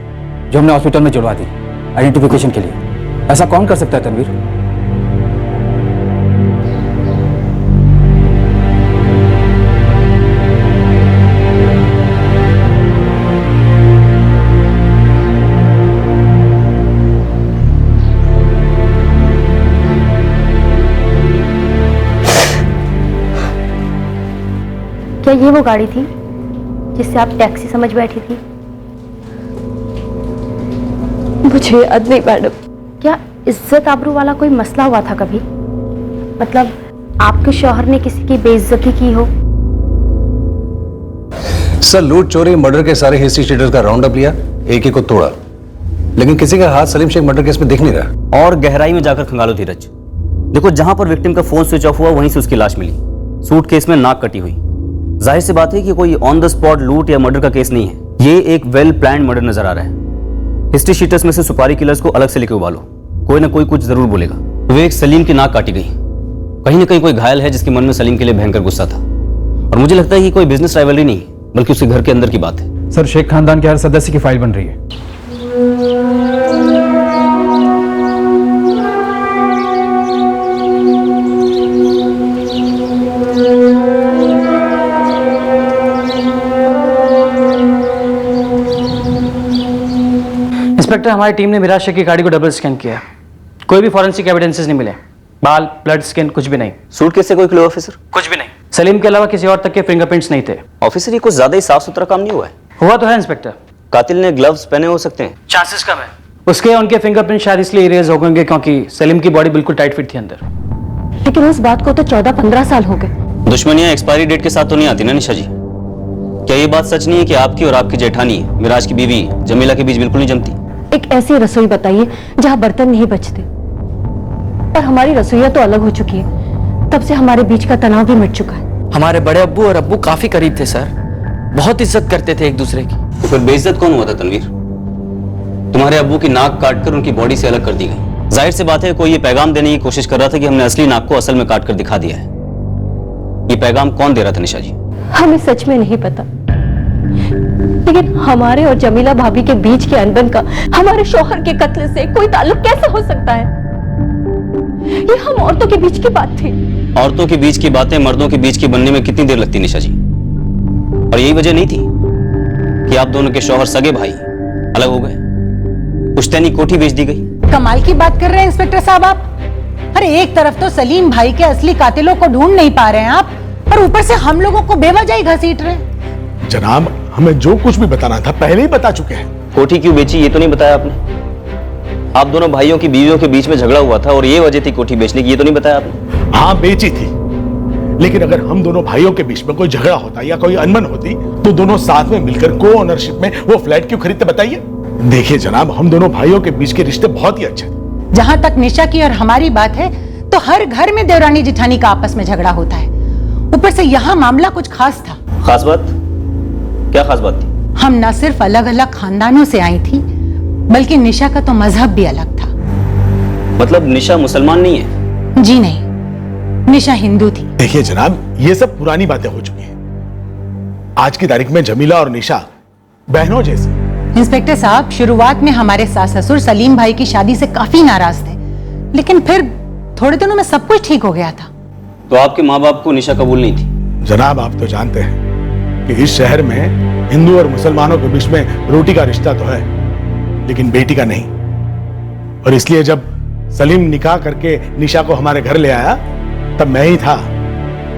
जो हमने हॉस्पिटल में जुड़वा दी आइडेंटिफिकेशन के लिए। ऐसा कौन कर सकता है तनवीर? क्या ये वो गाड़ी थी जिससे आप टैक्सी समझ बैठी थी? मुझे याद नहीं मैडम। क्या इज्जत आबरू वाला कोई मसला हुआ था कभी? मतलब आपके शौहर ने किसी की बेइज्जती की हो? सर, लूट चोरी मर्डर के सारे हिस्ट्री शीटर्स का राउंड अप लिया, एक एक को तोड़ा, लेकिन किसी का हाथ सलीम शेख मर्डर केस में दिख नहीं रहा। और गहराई में जाकर खंगालो धीरज। देखो, जहां पर विक्टिम का फोन स्विच ऑफ हुआ वहीं से उसकी लाश मिली, सूटकेस में नाक कटी हुई। जाहिर सी बात है कि कोई ऑन द स्पॉट लूट या मर्डर का केस नहीं है, ये एक वेल प्लान्ड मर्डर नजर आ रहा है। हिस्ट्री शीटर्स में से सुपारी किलर्स को अलग से लेके उबालो, कोई ना कोई कुछ जरूर बोलेगा। विवेक, सलीम की नाक काटी गई, कहीं ना कहीं कोई घायल है जिसके मन में सलीम के लिए भयंकर गुस्सा था, और मुझे लगता है कि कोई बिजनेस राइवलरी नहीं बल्कि उसके घर के अंदर की बात है। सर, शेख खानदान के हर सदस्य की फाइल बन रही है। इंस्पेक्टर, हमारी टीम ने मिराज शेख की गाड़ी को डबल स्कैन किया, कोई भी फॉरेंसिक एविडेंसेस नहीं मिले, बाल, ब्लड, स्किन, कुछ भी नहीं। सूटकेस से कोई क्लू ऑफिसर? कुछ भी नहीं। सलीम के अलावा किसी और तक के फिंगरप्रिंट्स नहीं थे। ऑफिसर, ये कुछ ज्यादा ही साफ सुथरा काम नहीं हुआ है। हुआ तो है इंस्पेक्टर। कातिल ने ग्लव्स पहने हो सकते हैं। चांसेस कम है। उसके उनके फिंगरप्रिंट शायद इसलिए इरेज हो गए क्योंकि सलीम की बॉडी बिल्कुल टाइट फिट थी अंदर। लेकिन इस बात को तो 14-15 साल हो गए। दुश्मनियां एक्सपायरी डेट के साथ तो नहीं आती ना निशा जी। क्या ये बात सच नहीं है कि आपकी और आपकी जेठानी मिराज की बीवी जमीला के बीच बिल्कुल नहीं जमती? एक ऐसी रसोई बताइए जहां बर्तन नहीं बचते। और हमारी रसोइयां तो अलग हो चुकी है, तब से हमारे बीच का तनाव भी मिट चुका है। हमारे बड़े अब्बू और अब्बू काफी करीब थे सर, बहुत इज्जत करते थे एक दूसरे की। तो फिर बेइज्जत कौन हुआ था तनवीर? तुम्हारे अब्बू की नाक काटकर उनकी बॉडी से अलग कर दी गई। जाहिर सी बात है कोई ये पैगाम देने की कोशिश कर रहा था कि हमने असली नाक को असल में काटकर दिखा दिया है। ये पैगाम कौन दे रहा था निशा जी? हमें सच में नहीं पता, लेकिन हमारे और जमीला भाभी के बीच के अनबन का हमारे शौहर के कत्ल से कोई ताल्लुक कैसे हो सकता है? ये हम औरतों के बीच की बात थी। औरतों के बीच की बातें मर्दों के बीच की बनने में कितनी देर लगती निशा जी? और यही वजह नहीं थी कि आप दोनों के शौहर सगे भाई अलग हो गए, पुश्तैनी कोठी बेच दी गई। कमाल की बात कर रहे हैं इंस्पेक्टर साहब आप। अरे एक तरफ तो सलीम भाई के असली कातिलों को ढूंढ नहीं पा रहे हैं आप, और ऊपर से हम लोगों को बेवजह ही घसीट रहे हैं। जनाब, हमें जो कुछ भी बताना था पहले ही बता चुके हैं। कोठी क्यों बेची ये तो नहीं बताया आपने। आप दोनों भाइयों की बीवियों के बीच में झगड़ा हुआ था और ये वजह थी कोठी बेचने की, ये तो नहीं बताया आपने। हाँ बेची थी, लेकिन अगर हम दोनों भाइयों के बीच में कोई झगड़ा होता या कोई अनबन होती तो दोनों साथ में मिलकर को ओनरशिप में वो फ्लैट क्यों खरीदते बताइए। देखिए जनाब, हम दोनों भाइयों के बीच के रिश्ते बहुत ही अच्छे थे। जहां तक निशा की और हमारी बात है तो हर घर में देवरानी जिठानी का आपस में झगड़ा होता है। ऊपर से यहाँ मामला कुछ खास था। खास बात? क्या खास बात थी? हम न सिर्फ अलग अलग खानदानों से आई थी, बल्कि निशा का तो मजहब भी अलग था। मतलब निशा मुसलमान नहीं है? जी नहीं, निशा हिंदू थी। देखिए जनाब, ये सब पुरानी बातें हो चुकी हैं। आज की तारीख में जमीला और निशा बहनों जैसी। इंस्पेक्टर साहब, शुरुआत में हमारे सास ससुर सलीम भाई की शादी से काफी नाराज थे, लेकिन फिर थोड़े दिनों में सब कुछ ठीक हो गया था। तो आपके माँ बाप को निशा कबूल नहीं थी? जनाब, आप तो जानते हैं कि इस शहर में हिंदू और मुसलमानों के बीच में रोटी का रिश्ता तो है, लेकिन बेटी का नहीं। और इसलिए जब सलीम निकाह करके निशा को हमारे घर ले आया, तब मैं ही था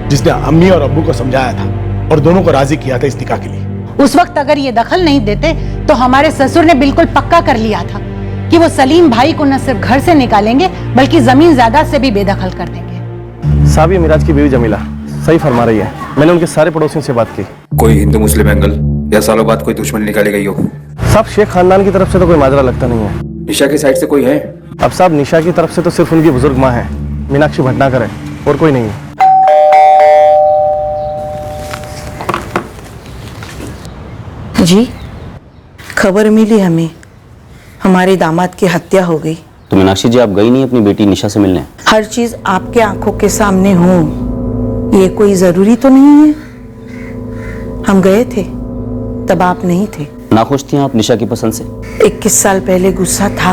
जिसने अम्मी और अब्बू को समझाया था और दोनों को राजी किया था इस निकाह के लिए। उस वक्त अगर ये दखल नहीं देते तो हमारे ससुर ने बिल्कुल पक्का कर लिया था कि वो सलीम भाई को न सिर्फ घर से निकालेंगे बल्कि जमीन जायदाद से भी बेदखल कर देंगे। साहब, ये मिराज की बीवी जमीला सही फरमा रही है। मैंने उनके सारे पड़ोसियों से बात की। कोई हिंदू मुस्लिम एंगल या सालों बाद कोई दुश्मनी निकाली गई हो? साहब, शेख खानदान की तरफ से तो कोई माजरा लगता नहीं है। निशा की साइड से कोई है? अब साहब, निशा की तरफ से तो सिर्फ उनकी बुजुर्ग माँ है, मीनाक्षी भटनागर है, और कोई नहीं है। जी, खबर मिली हमें, हमारे दामाद की हत्या हो गई। तो मीनाक्षी जी, आप गई नहीं अपनी बेटी निशा से मिलने? हर चीज आपके आंखों के सामने हो, ये कोई जरूरी तो नहीं है। हम गए थे, तब आप नहीं थे। नाखुश थी आप निशा की पसंद से? 21 साल पहले गुस्सा था,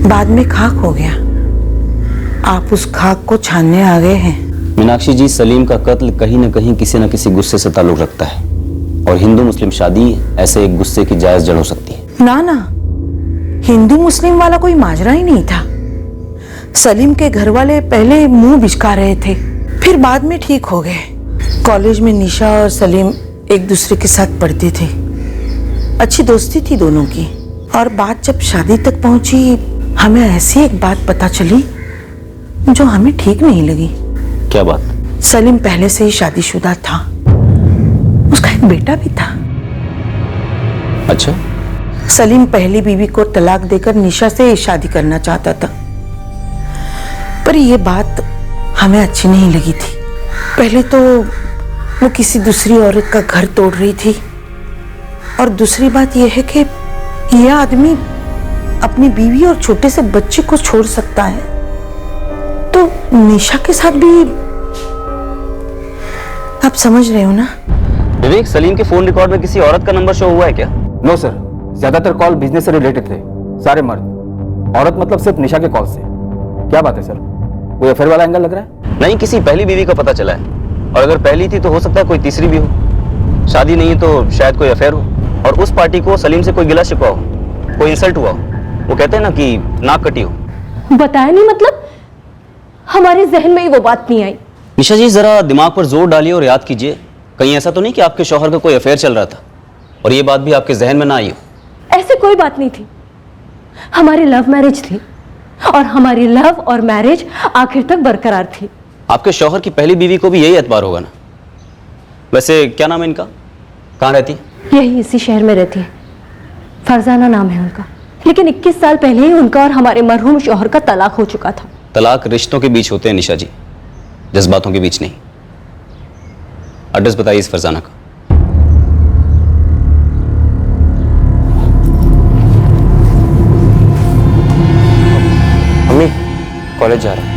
बाद में खाक हो गया। आप उस खाक को छानने आ गए हैं। मीनाक्षी जी, सलीम का कत्ल कहीं न कहीं किसी न किसी गुस्से से ताल्लुक रखता है, और हिंदू मुस्लिम शादी ऐसे एक गुस्से की जायज जड़ हो सकती है। ना ना, हिंदू मुस्लिम वाला कोई माजरा ही नहीं था। सलीम के घर वाले पहले मुंह बिचका रहे थे, फिर बाद में ठीक हो गए। कॉलेज में निशा और सलीम एक दूसरे के साथ पढ़ते थे, अच्छी दोस्ती थी दोनों की। और बात जब शादी तक पहुंची, हमें ऐसी एक बात पता चली जो हमें ठीक नहीं लगी। क्या बात? सलीम पहले से ही शादीशुदा था, उसका एक बेटा भी था। अच्छा? सलीम पहली बीवी को तलाक देकर निशा से शादी करना चाहता था, पर यह बात हमें अच्छी नहीं लगी थी। पहले तो वो किसी दूसरी औरत का घर तोड़ रही थी, और दूसरी बात यह है कि यह आदमी अपनी बीवी और छोटे से बच्चे को छोड़ सकता है, तो निशा के साथ भी। आप समझ रहे हो ना? विवेक, सलीम के फोन रिकॉर्ड में किसी औरत का नंबर शो हुआ है क्या? नो सर, ज्यादातर कॉल बिजनेस से रिलेटेड थे, सारे मर्द। औरत मतलब सिर्फ निशा के कॉल से। क्या बात है सर, कोई अफेयर वाला एंगल लग रहा है? नहीं, किसी पहली बीवी का पता चला है, और अगर पहली थी तो हो सकता है कोई तीसरी भी हो। शादी नहीं है तो शायद कोई अफेयर हो, और उस पार्टी को सलीम से कोई गिला शिकवा हो, कोई इंसल्ट हुआ हो। वो कहते हैं ना कि नाक कटी हो। बताया नहीं, मतलब हमारे जहन में ही वो बात नहीं आई। निशा जी जरा दिमाग पर जोर डालिए और याद कीजिए, कहीं ऐसा तो नहीं कि आपके शौहर का कोई अफेयर चल रहा था और ये बात भी आपके जहन में ना आई हो। ऐसी कोई बात नहीं थी, हमारी लव मैरिज थी और हमारी लव और मैरिज आखिर तक बरकरार थी। आपके शौहर की पहली बीवी को भी यही एतबार होगा ना। वैसे क्या नाम है इनका, कहाँ रहती है? यही इसी शहर में रहती है, फरजाना नाम है उनका। लेकिन 21 साल पहले ही उनका और हमारे मरहूम शौहर का तलाक हो चुका था। तलाक रिश्तों के बीच होते हैं निशा जी, जज्बातों के बीच नहीं। एड्रेस बताइए इस फरजाना का। मम्मी कॉलेज जा रहा हूँ।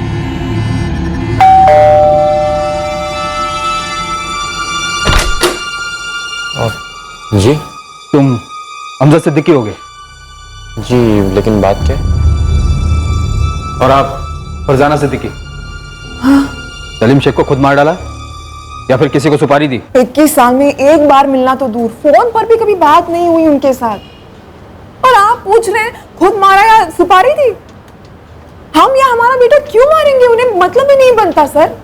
जी तुम अमजद सिद्दीकी हो गए? जी, लेकिन बात क्या है? और आप फरजाना सिद्दीकी? सलीम शेख को खुद मार डाला या फिर किसी को सुपारी दी? 21 साल में एक बार मिलना तो दूर, फोन पर भी कभी बात नहीं हुई उनके साथ। और आप पूछ रहे हैं खुद मारा या सुपारी दी? हम या हमारा बेटा क्यों मारेंगे? उन्हें मतलब ही नहीं बनता सर।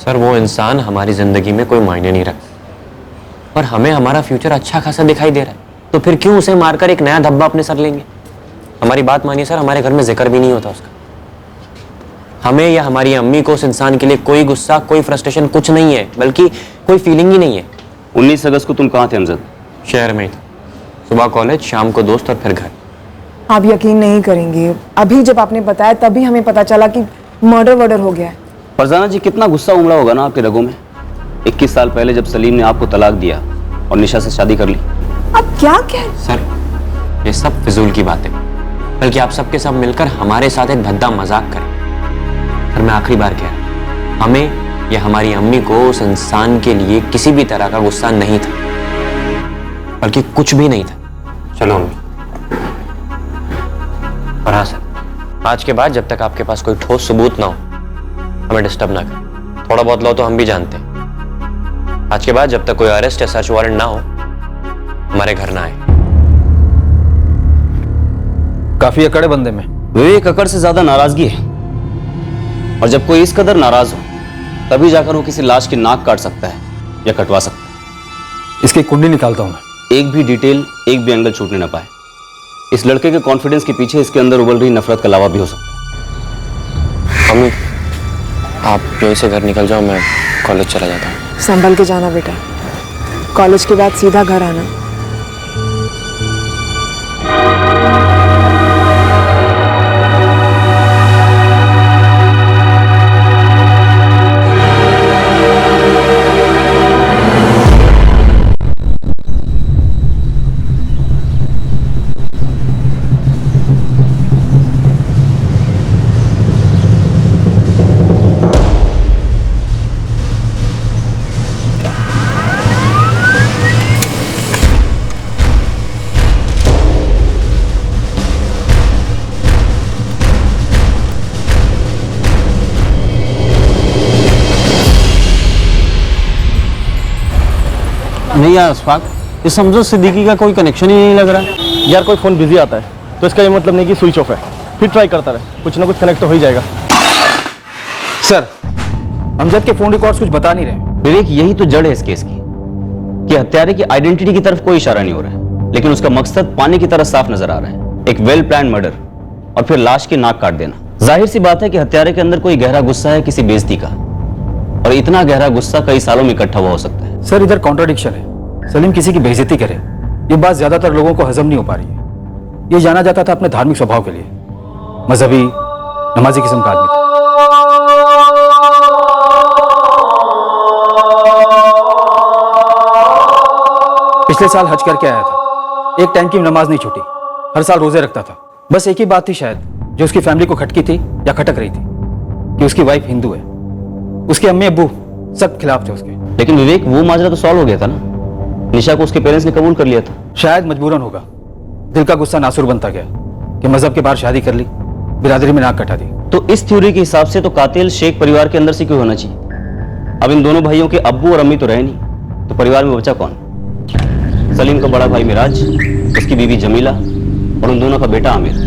सर वो इंसान हमारी जिंदगी में कोई मायने नहीं रखता, पर हमें हमारा फ्यूचर अच्छा खासा दिखाई दे रहा है, तो फिर क्यों उसे मारकर एक नया धब्बा अपने सर लेंगे? हमारी बात मानिए सर, हमारे घर में जिक्र भी नहीं होता उसका। हमें या हमारी अम्मी को उस इंसान के लिए कोई गुस्सा, कोई फ्रस्ट्रेशन कुछ नहीं है, बल्कि कोई फीलिंग ही नहीं है। 19 अगस्त को तुम कहाँ थे अमजद? शहर में ही था, सुबह कॉलेज, शाम को दोस्त और फिर घर। आप यकीन नहीं करेंगे, अभी जब आपने बताया तभी हमें पता चला कि मर्डर हो गया है। फरजाना जी कितना गुस्सा उमड़ा होगा ना आपके रगों में। 21 साल पहले जब सलीम ने आपको तलाक दिया और निशा से शादी कर ली। अब क्या कह सर ये सब फिजूल की बात है, बल्कि आप सबके सब मिलकर हमारे साथ एक भद्दा मजाक करें। सर मैं आखिरी बार कह रहा हूं, हमें या हमारी अम्मी को उस इंसान के लिए किसी भी तरह का गुस्सा नहीं था, बल्कि कुछ भी नहीं था। चलो अम्मी। और हाँ सर, आज के बाद जब तक आपके पास कोई ठोस सबूत ना हो, हमें डिस्टर्ब ना करें। थोड़ा बहुत लो तो हम भी जानते हैं। आज के बाद जब तक कोई अरेस्ट या सर्च वारंट ना हो, हमारे घर ना आए। काफी अकड़ बंदे में। विवेक अकड़ से ज्यादा नाराजगी है, और जब कोई इस कदर नाराज हो तभी जाकर वो किसी लाश की नाक काट सकता है या कटवा सकता है। इसकी कुंडली निकालता हूं मैं। एक भी डिटेल, एक भी एंगल छूटने ना पाए। इस लड़के के कॉन्फिडेंस के पीछे इसके अंदर उबल रही नफरत का लावा भी हो सकता है। अम्मी आप यहीं से घर निकल जाओ, मैं कॉलेज चला जाता हूँ। संभल के जाना बेटा, कॉलेज के बाद सीधा घर आना। नहीं यार अशफाक, इस अमजद सिद्दीकी का कोई कनेक्शन ही नहीं लग रहा है। यार कोई फोन बिजी आता है तो इसका ये मतलब नहीं कि स्विच ऑफ है, फिर ट्राई करता रहे, कुछ ना कुछ कनेक्ट तो हो ही जाएगा। सर अमजद के फोन रिकॉर्ड्स कुछ बता नहीं रहे। विवेक यही तो जड़ है इस केस की, कि हत्यारे की आइडेंटिटी की तरफ कोई इशारा नहीं हो रहा है, लेकिन उसका मकसद पानी की तरह साफ नजर आ रहा है। एक वेल प्लान मर्डर और फिर लाश की नाक काट देना। जाहिर सी बात है कि हत्यारे के अंदर कोई गहरा गुस्सा है किसी बेइज्जती का, और इतना गहरा गुस्सा कई सालों में इकट्ठा हुआ हो सकता है। सर इधर कॉन्ट्राडिक्शन है। सलीम किसी की बेइज्जती करे, ये बात ज्यादातर लोगों को हजम नहीं हो पा रही है। ये जाना जाता था अपने धार्मिक स्वभाव के लिए, मजहबी नमाजी किस्म का आदमी था। पिछले साल हज करके आया था, एक टाइम की नमाज नहीं छूटी, हर साल रोजे रखता था। बस एक ही बात थी शायद जो उसकी फैमिली को खटकी थी या खटक रही थी, कि उसकी वाइफ हिंदू है। उसके अम्मी अब्बू सब खिलाफ थे उसके। लेकिन विवेक वो माजरा तो सॉल्व हो गया था ना, निशा को उसके पेरेंट्स ने कबूल कर लिया था। शायद मजबूरन होगा, दिल का गुस्सा नासुर बनता गया कि मजहब के बाहर शादी कर ली, बिरादरी में नाक कटा दी। तो इस थ्योरी के हिसाब से तो कातिल शेख परिवार के अंदर से क्यों होना चाहिए? अब इन दोनों भाइयों के अब्बू और अम्मी तो रहे नहीं, तो परिवार में बचा कौन? सलीम का बड़ा भाई मिराज, उसकी बीवी जमीला और उन दोनों का बेटा आमिर।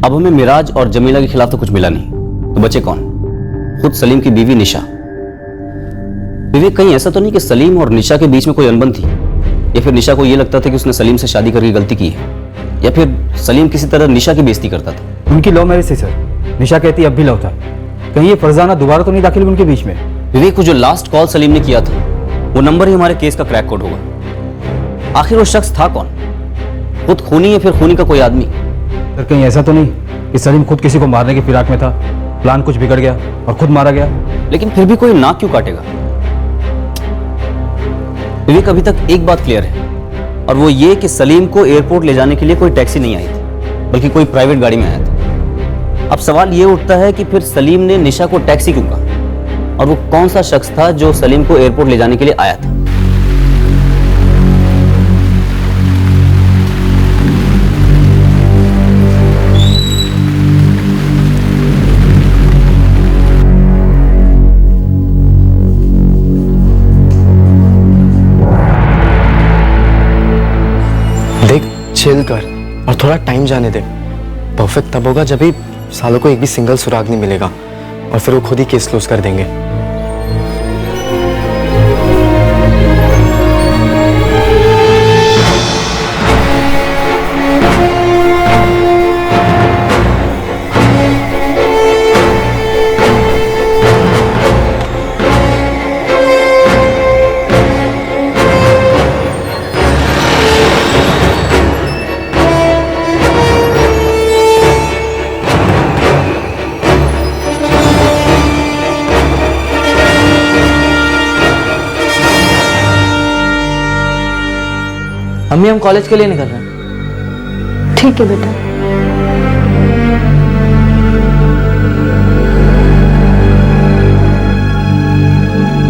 अब हमें मिराज और जमीला के खिलाफ तो कुछ मिला नहीं, तो बचे कौन? खुद सलीम की बीवी निशा। विवेक, कहीं ऐसा तो नहीं कि सलीम और निशा के बीच में कोई अनबन थी, या फिर निशा को यह लगता था कि उसने सलीम से शादी करके गलती की है, या फिर सलीम किसी तरह निशा की बेइज्जती करता था? उनकी लव मैरिज थी सर, निशा कहती अब भी लव था। कहीं ये फरजाना दोबारा तो नहीं दाखिल हुई उनके बीच में? विवेक, को जो लास्ट कॉल सलीम ने किया था वो नंबर ही हमारे केस का क्रैक कोड होगा। आखिर वो शख्स था कौन? खुद खूनी या फिर खूनी का कोई आदमी? सर कहीं ऐसा तो नहीं कि सलीम खुद किसी को मारने की फिराक में था, प्लान कुछ बिगड़ गया और खुद मारा गया? लेकिन फिर भी कोई नाक क्यों काटेगा? विवेक, अभी तक एक बात क्लियर है, और वो ये कि सलीम को एयरपोर्ट ले जाने के लिए कोई टैक्सी नहीं आई थी, बल्कि कोई प्राइवेट गाड़ी में आया था। अब सवाल ये उठता है कि फिर सलीम ने निशा को टैक्सी क्यों कहा, और वो कौन सा शख्स था जो सलीम को एयरपोर्ट ले जाने के लिए आया था? देख, चिल कर और थोड़ा टाइम जाने दे। परफेक्ट तब होगा जब भी सालों को एक भी सिंगल सुराग नहीं मिलेगा, और फिर वो खुद ही केस क्लोज कर देंगे। अम्मी, हम कॉलेज के लिए निकल रहे हैं। ठीक है बेटा।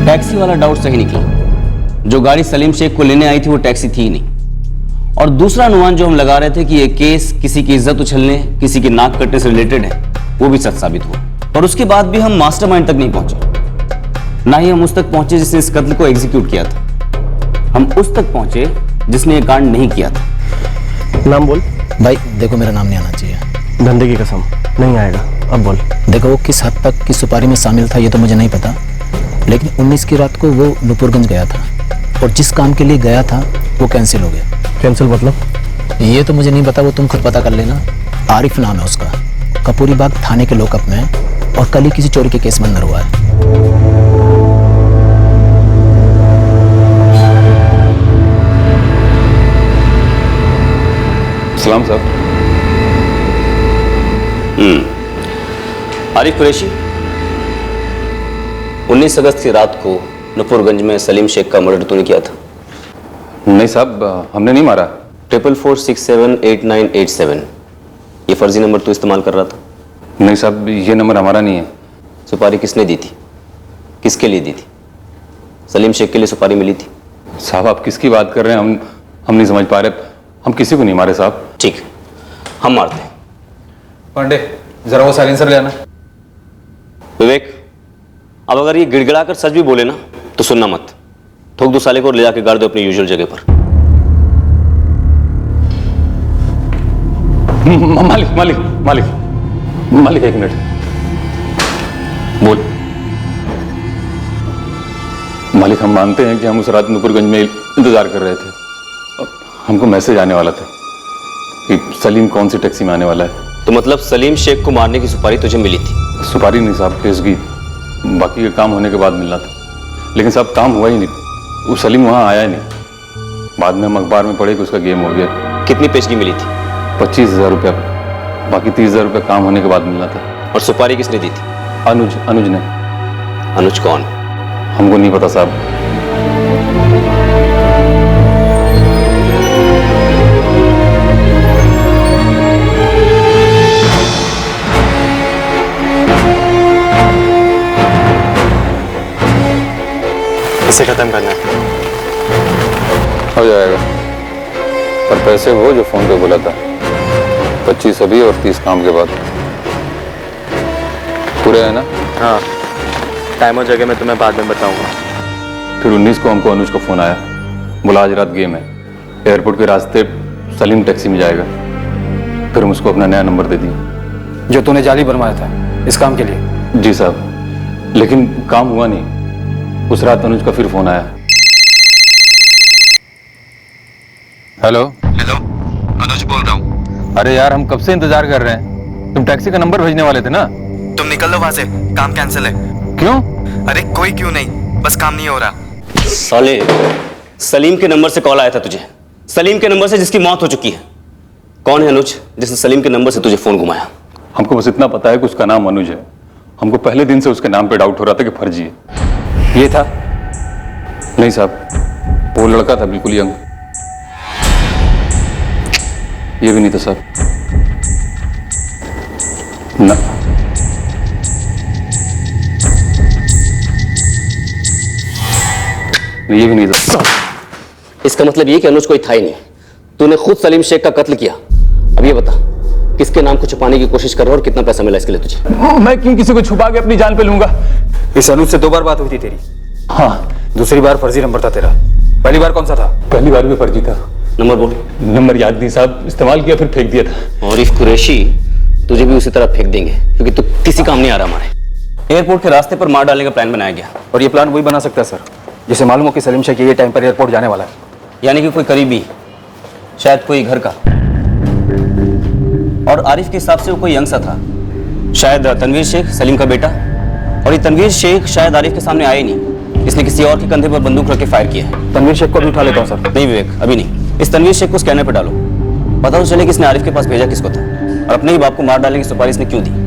टैक्सी वाला डाउट सही निकला। जो गाड़ी सलीम शेख को लेने आई थी वो टैक्सी थी ही नहीं। और दूसरा अनुमान जो हम लगा रहे थे कि ये केस किसी की इज्जत उछलने, किसी की नाक कटने से रिलेटेड है, वो भी सच साबित हुआ। और उसके बाद भी हम मास्टरमाइंड तक नहीं पहुंचे, ना ही हम उस तक पहुंचे जिसने इस कत्ल को एग्जीक्यूट किया था। हम उस तक पहुंचे जिसने ये कांड नहीं किया था। नाम बोल भाई। देखो, मेरा नाम नहीं आना चाहिए। धंधे की कसम, नहीं आएगा। अब बोल। देखो, वो किस हद तक की सुपारी में शामिल था ये तो मुझे नहीं पता, लेकिन 19 की रात को वो नुपुरगंज गया था, और जिस काम के लिए गया था वो कैंसिल हो गया। कैंसिल मतलब? ये तो मुझे नहीं पता, वो तुम खुद पता कर लेना। आरिफ नाम है उसका, कपूरी बाग थाने के लॉकअप में है, और कल ही किसी चोरी के केस में अंदर हुआ है। सलाम साहब। आरिफ कुरैशी, 19 अगस्त की रात को नुपुरगंज में सलीम शेख का मर्डर तूने किया था? नहीं साहब, हमने नहीं मारा। 44478987 ये फर्जी नंबर तू इस्तेमाल कर रहा था? नहीं साहब, ये नंबर हमारा नहीं है। सुपारी किसने दी थी, किसके लिए दी थी? सलीम शेख के लिए सुपारी मिली थी? साहब, आप किसकी बात कर रहे हैं? हम नहीं समझ पा रहे। हम किसी को नहीं मारे साहब। ठीक, हम मारते हैं। पांडे, जरा वो साइलेंसर ले आना। विवेक, अब अगर ये गिड़गिड़ाकर सच भी बोले ना तो सुनना मत। ठोक दो साले को और ले जाके गाड़ दो अपनी यूजुअल जगह पर। मालिक मालिक मालिक मालिक, एक मिनट। बोल। मालिक, हम मानते हैं कि हम उस रात नुपुरगंज में इंतजार कर रहे थे। हमको मैसेज आने वाला था कि सलीम कौन सी टैक्सी में आने वाला है। तो मतलब सलीम शेख को मारने की सुपारी तुझे मिली थी? सुपारी नहीं साहब, पेशगी। बाकी का काम होने के बाद मिलना था, लेकिन साहब काम हुआ ही नहीं। वो सलीम वहाँ आया ही नहीं। बाद में हम अखबार में पढ़े कि उसका गेम हो गया। कितनी पेशगी मिली थी? 25,000 रुपया। बाकी 30,000 रुपया काम होने के बाद मिलना था। और सुपारी किसने दी थी? अनुज ने। अनुज कौन? हमको नहीं पता साहब। इसे खत्म करना है। हो जाएगा, पर पैसे वो जो फोन पे बोला था। 25 अभी और 30 काम के बाद। पूरे है ना? हाँ, टाइम और जगह मैं तुम्हें बाद में बताऊंगा। फिर 19 को हमको अनुज का फोन आया, बोला आज रात गेम है, एयरपोर्ट के रास्ते सलीम टैक्सी में जाएगा। फिर हम उसको अपना नया नंबर दे दिया। जो तूने जाली बनवाया था इस काम के लिए। जी साहब, लेकिन काम हुआ नहीं। उस रात अनुज का फिर फोन आया। हेलो हेलो, अनुज बोल रहा हूँ। अरे यार, हम कब से इंतजार कर रहे हैं। तुम टैक्सी का नंबर भेजने वाले थे ना? तुम निकल लो वहां से, काम कैंसिल है। क्यों? अरे कोई क्यों नहीं, बस काम नहीं हो रहा। साले, सलीम के नंबर से कॉल आया था तुझे। सलीम के नंबर से, जिसकी मौत हो चुकी है। कौन है अनुज जिसने सलीम के नंबर से तुझे फोन घुमाया? हमको बस इतना पता है कि उसका नाम अनुज है। हमको पहले दिन से उसके नाम पे डाउट हो रहा था कि फर्जी है। ये था? नहीं साहब, वो लड़का था बिल्कुल यंग। ये भी नहीं था साहब। ना, ये भी नहीं था। इसका मतलब ये कि अनुज कोई था ही नहीं। तूने खुद सलीम शेख का कत्ल किया। अब ये बता, किसके नाम को छुपाने की कोशिश कर रहा और कितना पैसा मिला इसके लिए तुझे? मैं क्यों किसी को छुपा के अपनी जान पे लूंगा? इस अनुज से 2 बार बात हुई थी तेरी। हाँ, दूसरी बार फर्जी नंबर था तेरा। पहली बार कौन सा था? पहली बार भी फर्जी था। नंबर बोल। नंबर याद नहीं साहब, इस्तेमाल किया फिर फेंक दिया था। और इफ कुरैशी, तुझे भी उसी तरह फेंक देंगे क्योंकि तू किसी काम नहीं आ रहा हमारे। एयरपोर्ट के रास्ते पर मार डालने का प्लान बनाया गया। और ये प्लान वही बना सकता है सर जिसे मालूम हो कि सलीम शेख ये टाइम पर एयरपोर्ट जाने वाला है। यानी कि कोई करीबी, शायद कोई घर का। और आरिफ के हिसाब से वो कोई यंग सा था, शायद तनवीर शेख, सलीम का बेटा। और ये तनवीर शेख शायद आरिफ के सामने आया ही नहीं, इसने किसी और के कंधे पर बंदूक रख के फायर किया है। तनवीर शेख को भी उठा लेता हूँ सर। नहीं विवेक, अभी नहीं। इस तनवीर शेख को स्कैनर पे डालो, पता तो चले कि इसने आरिफ के पास भेजा किसको था और अपने ही बाप को मार डालने की सुपारी इसने क्यों दी।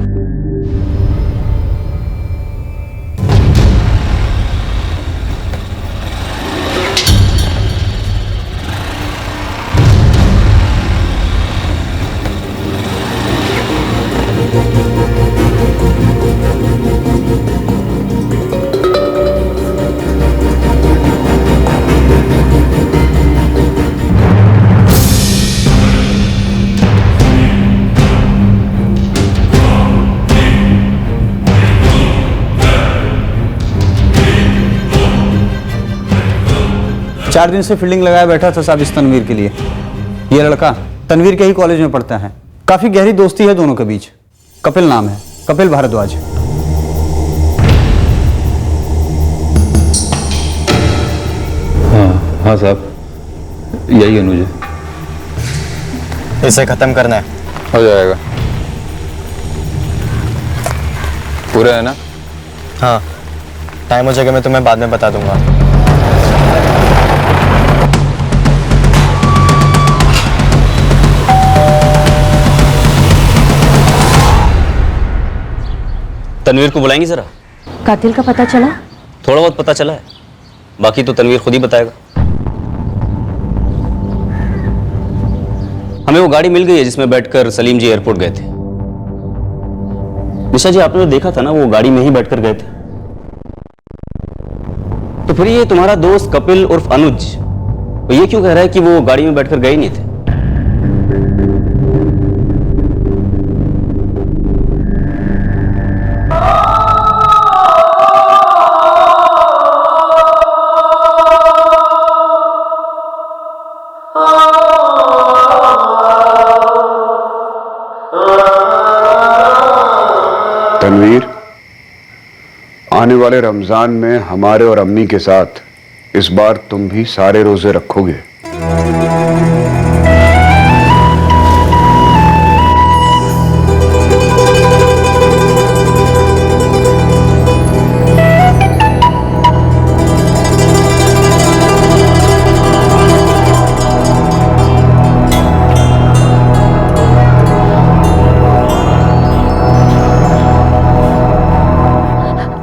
चार दिन से फील्डिंग लगाए बैठा था साहब इस तनवीर के लिए। ये लड़का तनवीर के ही कॉलेज में पढ़ता है। काफी गहरी दोस्ती है दोनों के बीच। कपिल नाम है, कपिल भारद्वाज। हाँ साहब, यही अनुज है। इसे खत्म करना है। हो जाएगा। पूरा है ना? हाँ, टाइम हो जाएगा, मैं तुम्हें बाद में बता दूंगा। तनवीर को बुलाएंगे जरा। कातिल का पता चला? थोड़ा बहुत पता चला है, बाकी तो तनवीर खुद ही बताएगा। हमें वो गाड़ी मिल गई है जिसमें बैठकर सलीम जी एयरपोर्ट गए थे। निशा जी, आपने तो देखा था ना, वो गाड़ी में ही बैठकर गए थे। तो फिर ये तुम्हारा दोस्त कपिल उर्फ अनुज, तो ये क्यों कह रहा है कि वो गाड़ी में बैठकर गए ही नहीं थे? तनवीर, आने वाले रमजान में हमारे और अम्मी के साथ इस बार तुम भी सारे रोजे रखोगे।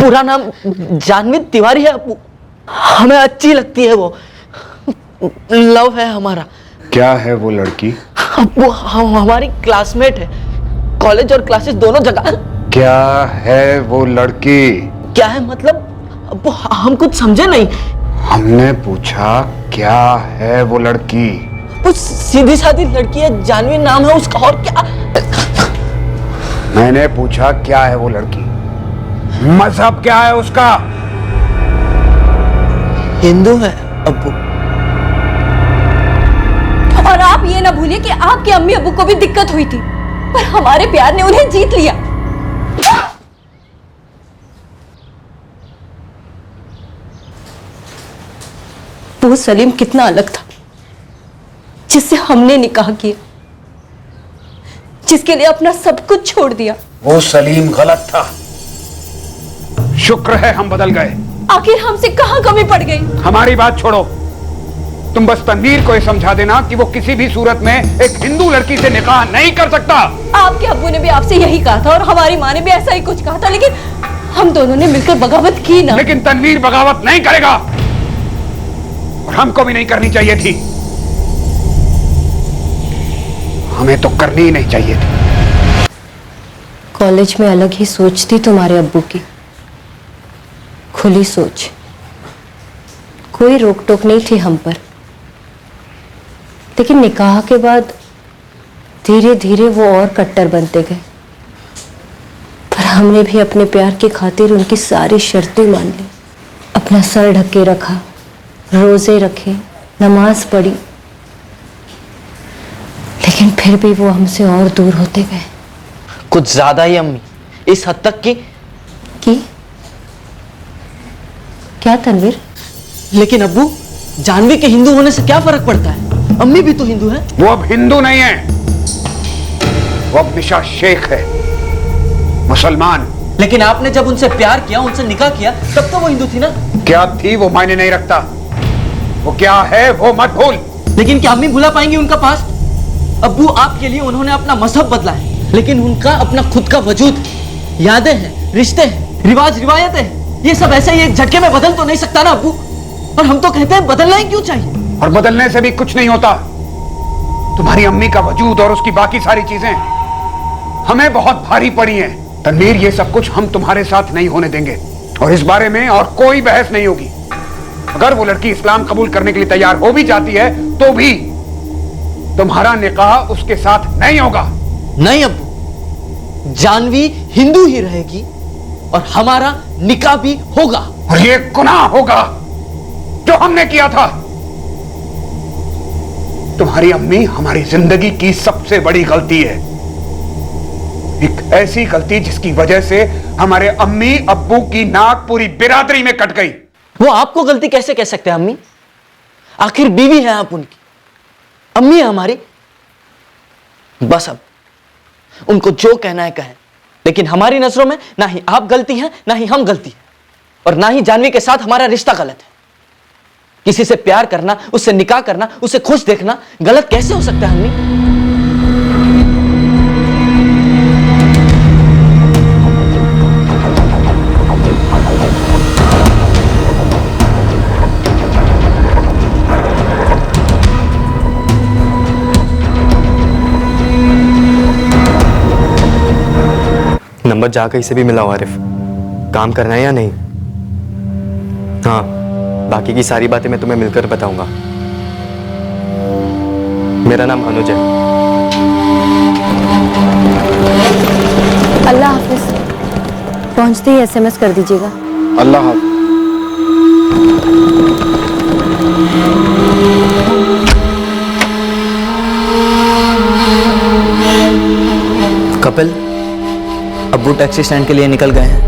पूरा नाम जानवी तिवारी है। हमें अच्छी लगती है वो, लव है हमारा। क्या है वो लड़की? वो हमारी क्लासमेट है, कॉलेज और क्लासेस दोनों जगह। क्या है वो लड़की? क्या है मतलब? वो हम कुछ समझे नहीं। हमने पूछा क्या है वो लड़की? वो सीधी सादी लड़की है, जानवी नाम है उसका। और क्या? मैंने पूछा क्या है वो लड़की, मजहब क्या है उसका? हिंदू है अब्बू। और आप ये ना भूलिए कि आपके अम्मी अब्बू को भी दिक्कत हुई थी। पर हमारे प्यार ने उन्हें जीत लिया। वो सलीम कितना अलग था जिससे हमने निकाह किया, जिसके लिए अपना सब कुछ छोड़ दिया। वो सलीम गलत था। शुक्र है हम बदल गए। आखिर हमसे कहां कमी पड़ गई? हमारी बात छोड़ो, तुम बस तनवीर को ये समझा देना कि वो किसी भी सूरत में एक हिंदू लड़की से निकाह नहीं कर सकता। आपके अब्बू ने भी आपसे यही कहा था और हमारी माँ ने भी ऐसा ही कुछ कहा था, लेकिन हम दोनों ने मिलकर बगावत की ना। लेकिन तनवीर बगावत नहीं करेगा और हमको भी नहीं करनी चाहिए थी। हमें तो करनी ही नहीं चाहिए थी। कॉलेज में अलग ही सोच थी तुम्हारे अब्बू की, खुली सोच, कोई रोक टोक नहीं थी हम पर। लेकिन निकाह के बाद धीरे धीरे वो और कट्टर बनते गए, पर हमने भी अपने प्यार की खातिर उनकी सारी शर्तें मान ली। अपना सर ढके रखा, रोजे रखे, नमाज पढ़ी, लेकिन फिर भी वो हमसे और दूर होते गए। कुछ ज्यादा ही अम्मी, इस हद तक कि क्या तनवीर? लेकिन अब्बू, जानवी के हिंदू होने से क्या फर्क पड़ता है? अम्मी भी तो हिंदू है। वो अब हिंदू नहीं है, वो अब निशा शेख है, मुसलमान। लेकिन आपने जब उनसे प्यार किया, उनसे निकाह किया, तब तो वो हिंदू थी ना। क्या थी वो मायने नहीं रखता, वो क्या है वो मत भूल। लेकिन क्या अम्मी भुला पाएंगी उनका पास्ट? अब्बू, आपके लिए उन्होंने अपना मजहब बदला है, लेकिन उनका अपना खुद का वजूद है, यादें हैं, रिश्ते हैं, रिवाज रिवायतें हैं। ये सब ऐसे ही एक झटके में बदल तो नहीं सकता ना अब्बू। और हम तो कहते हैं बदलना ही क्यों चाहिए? और बदलने से भी कुछ नहीं होता। तुम्हारी अम्मी का वजूद और उसकी बाकी सारी चीजें हमें बहुत भारी पड़ी हैं। तनवीर, ये सब कुछ हम तुम्हारे साथ नहीं होने देंगे और इस बारे में और कोई बहस नहीं होगी। अगर वो लड़की इस्लाम कबूल करने के लिए तैयार हो भी जाती है तो भी तुम्हारा निकाह उसके साथ नहीं होगा। नहीं अब्बू, जानवी हिंदू ही रहेगी और हमारा निकाह भी होगा। और ये गुनाह होगा जो हमने किया था। तुम्हारी अम्मी हमारी जिंदगी की सबसे बड़ी गलती है, एक ऐसी गलती जिसकी वजह से हमारे अम्मी अब्बू की नाक पूरी बिरादरी में कट गई। वो आपको गलती कैसे कह सकते हैं अम्मी? आखिर बीवी है आप उनकी, अम्मी है हमारी। बस अब उनको जो कहना है कहें, लेकिन हमारी नजरों में ना ही आप गलती हैं, ना ही हम गलती हैं, और ना ही जानवी के साथ हमारा रिश्ता गलत है। किसी से प्यार करना, उससे निकाह करना, उसे खुश देखना गलत कैसे हो सकता है अम्मी? नंबर जा कहीं से भी मिला हो आरिफ, काम करना है या नहीं? हाँ, बाकी की सारी बातें मैं तुम्हें मिलकर बताऊंगा। मेरा नाम अनुज है। अल्लाह हाफिज। पहुंचते ही एसएमएस कर दीजिएगा। अल्लाह हाफिज। कपिल, अब्बू टैक्सी स्टैंड के लिए निकल गए हैं।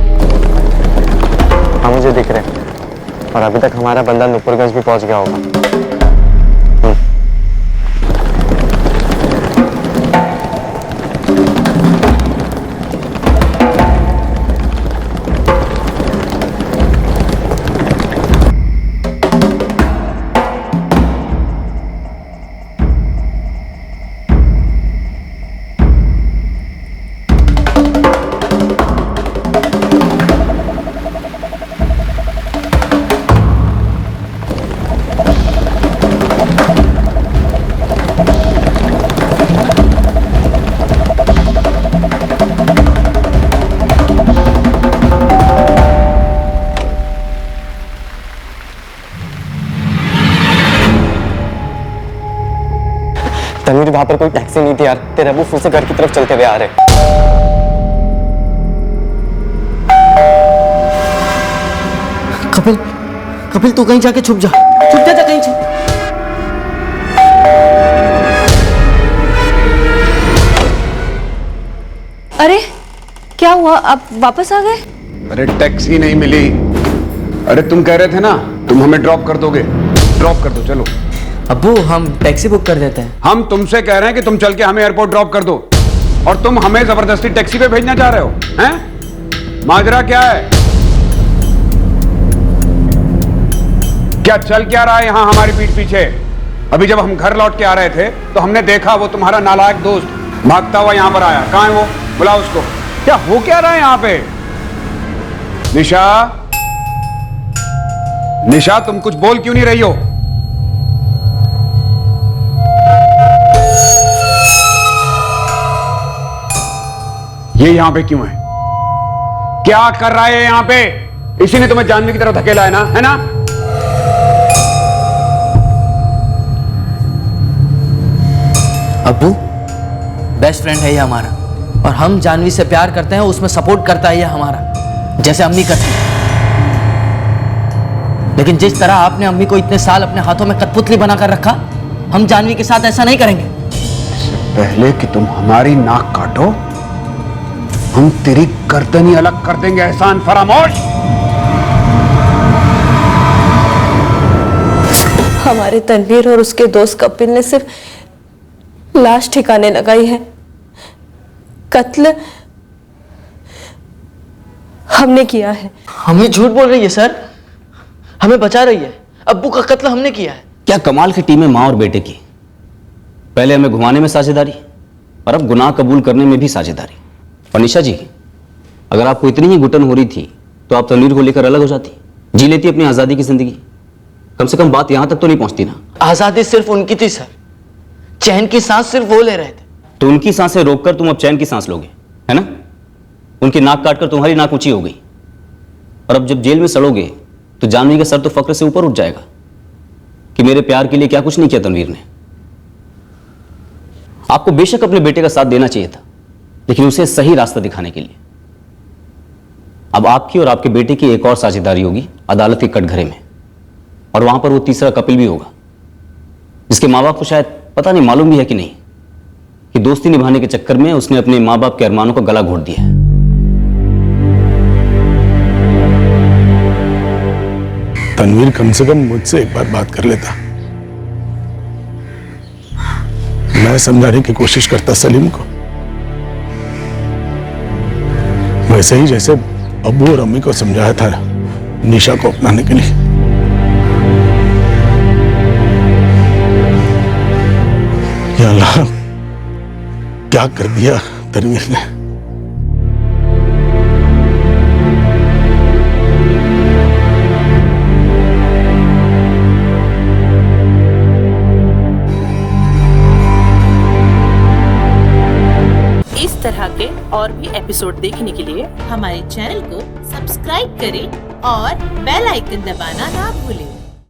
हाँ, मुझे दिख रहे हैं, और अभी तक हमारा बंदा नुपुरगंज भी पहुंच गया होगा। तनवीर, वहां पर कोई टैक्सी नहीं थी यार। तेरे अब्बू फिर से घर की तरफ चलते हुए आ रहे। कपिल, कपिल तू कहीं जाके छुप जा, छुप जा कहीं छुप। क्या हुआ, आप वापस आ गए? अरे टैक्सी नहीं मिली। अरे तुम कह रहे थे ना तुम हमें ड्रॉप कर दोगे, ड्रॉप कर दो चलो। अब्बू हम टैक्सी बुक कर देते हैं। हम तुमसे कह रहे हैं कि तुम चल के हमें एयरपोर्ट ड्रॉप कर दो और तुम हमें जबरदस्ती टैक्सी पे भेजना चाह रहे हो, हैं? माजरा क्या है? क्या चल क्या रहा है यहाँ हमारी पीठ पीछे? अभी जब हम घर लौट के आ रहे थे तो हमने देखा वो तुम्हारा नालायक दोस्त भागता हुआ यहाँ पर आया। कहाँ है वो? बुलाओ उसको। क्या हो क्या रहा है यहाँ पे? निशा, निशा तुम कुछ बोल क्यों नहीं रही हो? ये यहां पे क्यों है? क्या कर रहा है यहां पे? इसी ने तुम्हें जानवी की तरफ धकेला है ना, है ना? अब्बू बेस्ट फ्रेंड है ये हमारा, और हम जानवी से प्यार करते हैं, उसमें सपोर्ट करता है ये हमारा, जैसे अम्मी करती है। लेकिन जिस तरह आपने अम्मी को इतने साल अपने हाथों में कठपुतली बनाकर रखा, हम जानवी के साथ ऐसा नहीं करेंगे। इससे पहले कि तुम हमारी नाक काटो, हम तेरी गर्दनी अलग कर देंगे। एहसान फरामोश। हमारे तनवीर और उसके दोस्त कपिल ने सिर्फ लाश ठिकाने लगाई है, कत्ल हमने किया है। हमें झूठ बोल रही है सर, हमें बचा रही है। अब्बू का कत्ल हमने किया है। क्या कमाल की टीम है माँ और बेटे की। पहले हमें घुमाने में साझेदारी और अब गुनाह कबूल करने में भी साझेदारी। और निशा जी, अगर आपको इतनी ही घुटन हो रही थी तो आप तनवीर को लेकर अलग हो जाती, जी लेती अपनी आज़ादी की जिंदगी। कम से कम बात यहां तक तो नहीं पहुंचती ना। आज़ादी सिर्फ उनकी थी सर, चैन की सांस सिर्फ वो ले रहे थे। तो उनकी सांसें रोककर तुम अब चैन की सांस लोगे, है ना? उनकी नाक काटकर तुम्हारी नाक ऊंची हो गई, और अब जब जेल में सड़ोगे तो जानवी का सर तो फक्र से ऊपर उठ जाएगा कि मेरे प्यार के लिए क्या कुछ नहीं किया तनवीर ने। आपको बेशक अपने बेटे का साथ देना चाहिए था, लेकिन उसे सही रास्ता दिखाने के लिए। अब आपकी और आपके बेटे की एक और साझेदारी होगी अदालत के कटघरे में, और वहां पर वो तीसरा कपिल भी होगा, जिसके माँ बाप को शायद पता नहीं मालूम भी है कि नहीं कि दोस्ती निभाने के चक्कर में उसने अपने माँ बाप के अरमानों को गला घोट दिया है। तनवीर कम से कम मुझसे एक बार बात कर लेता। मैं समझाने की कोशिश करता सलीम को, वैसे ही जैसे अब्बू और अम्मी को समझाया था निशा को अपनाने के लिए। या अल्लाह, क्या कर दिया तनवीर ने। इस तरह के और भी एपिसोड देखने के लिए हमारे चैनल को सब्सक्राइब करें और बेल आइकन दबाना ना भूलें।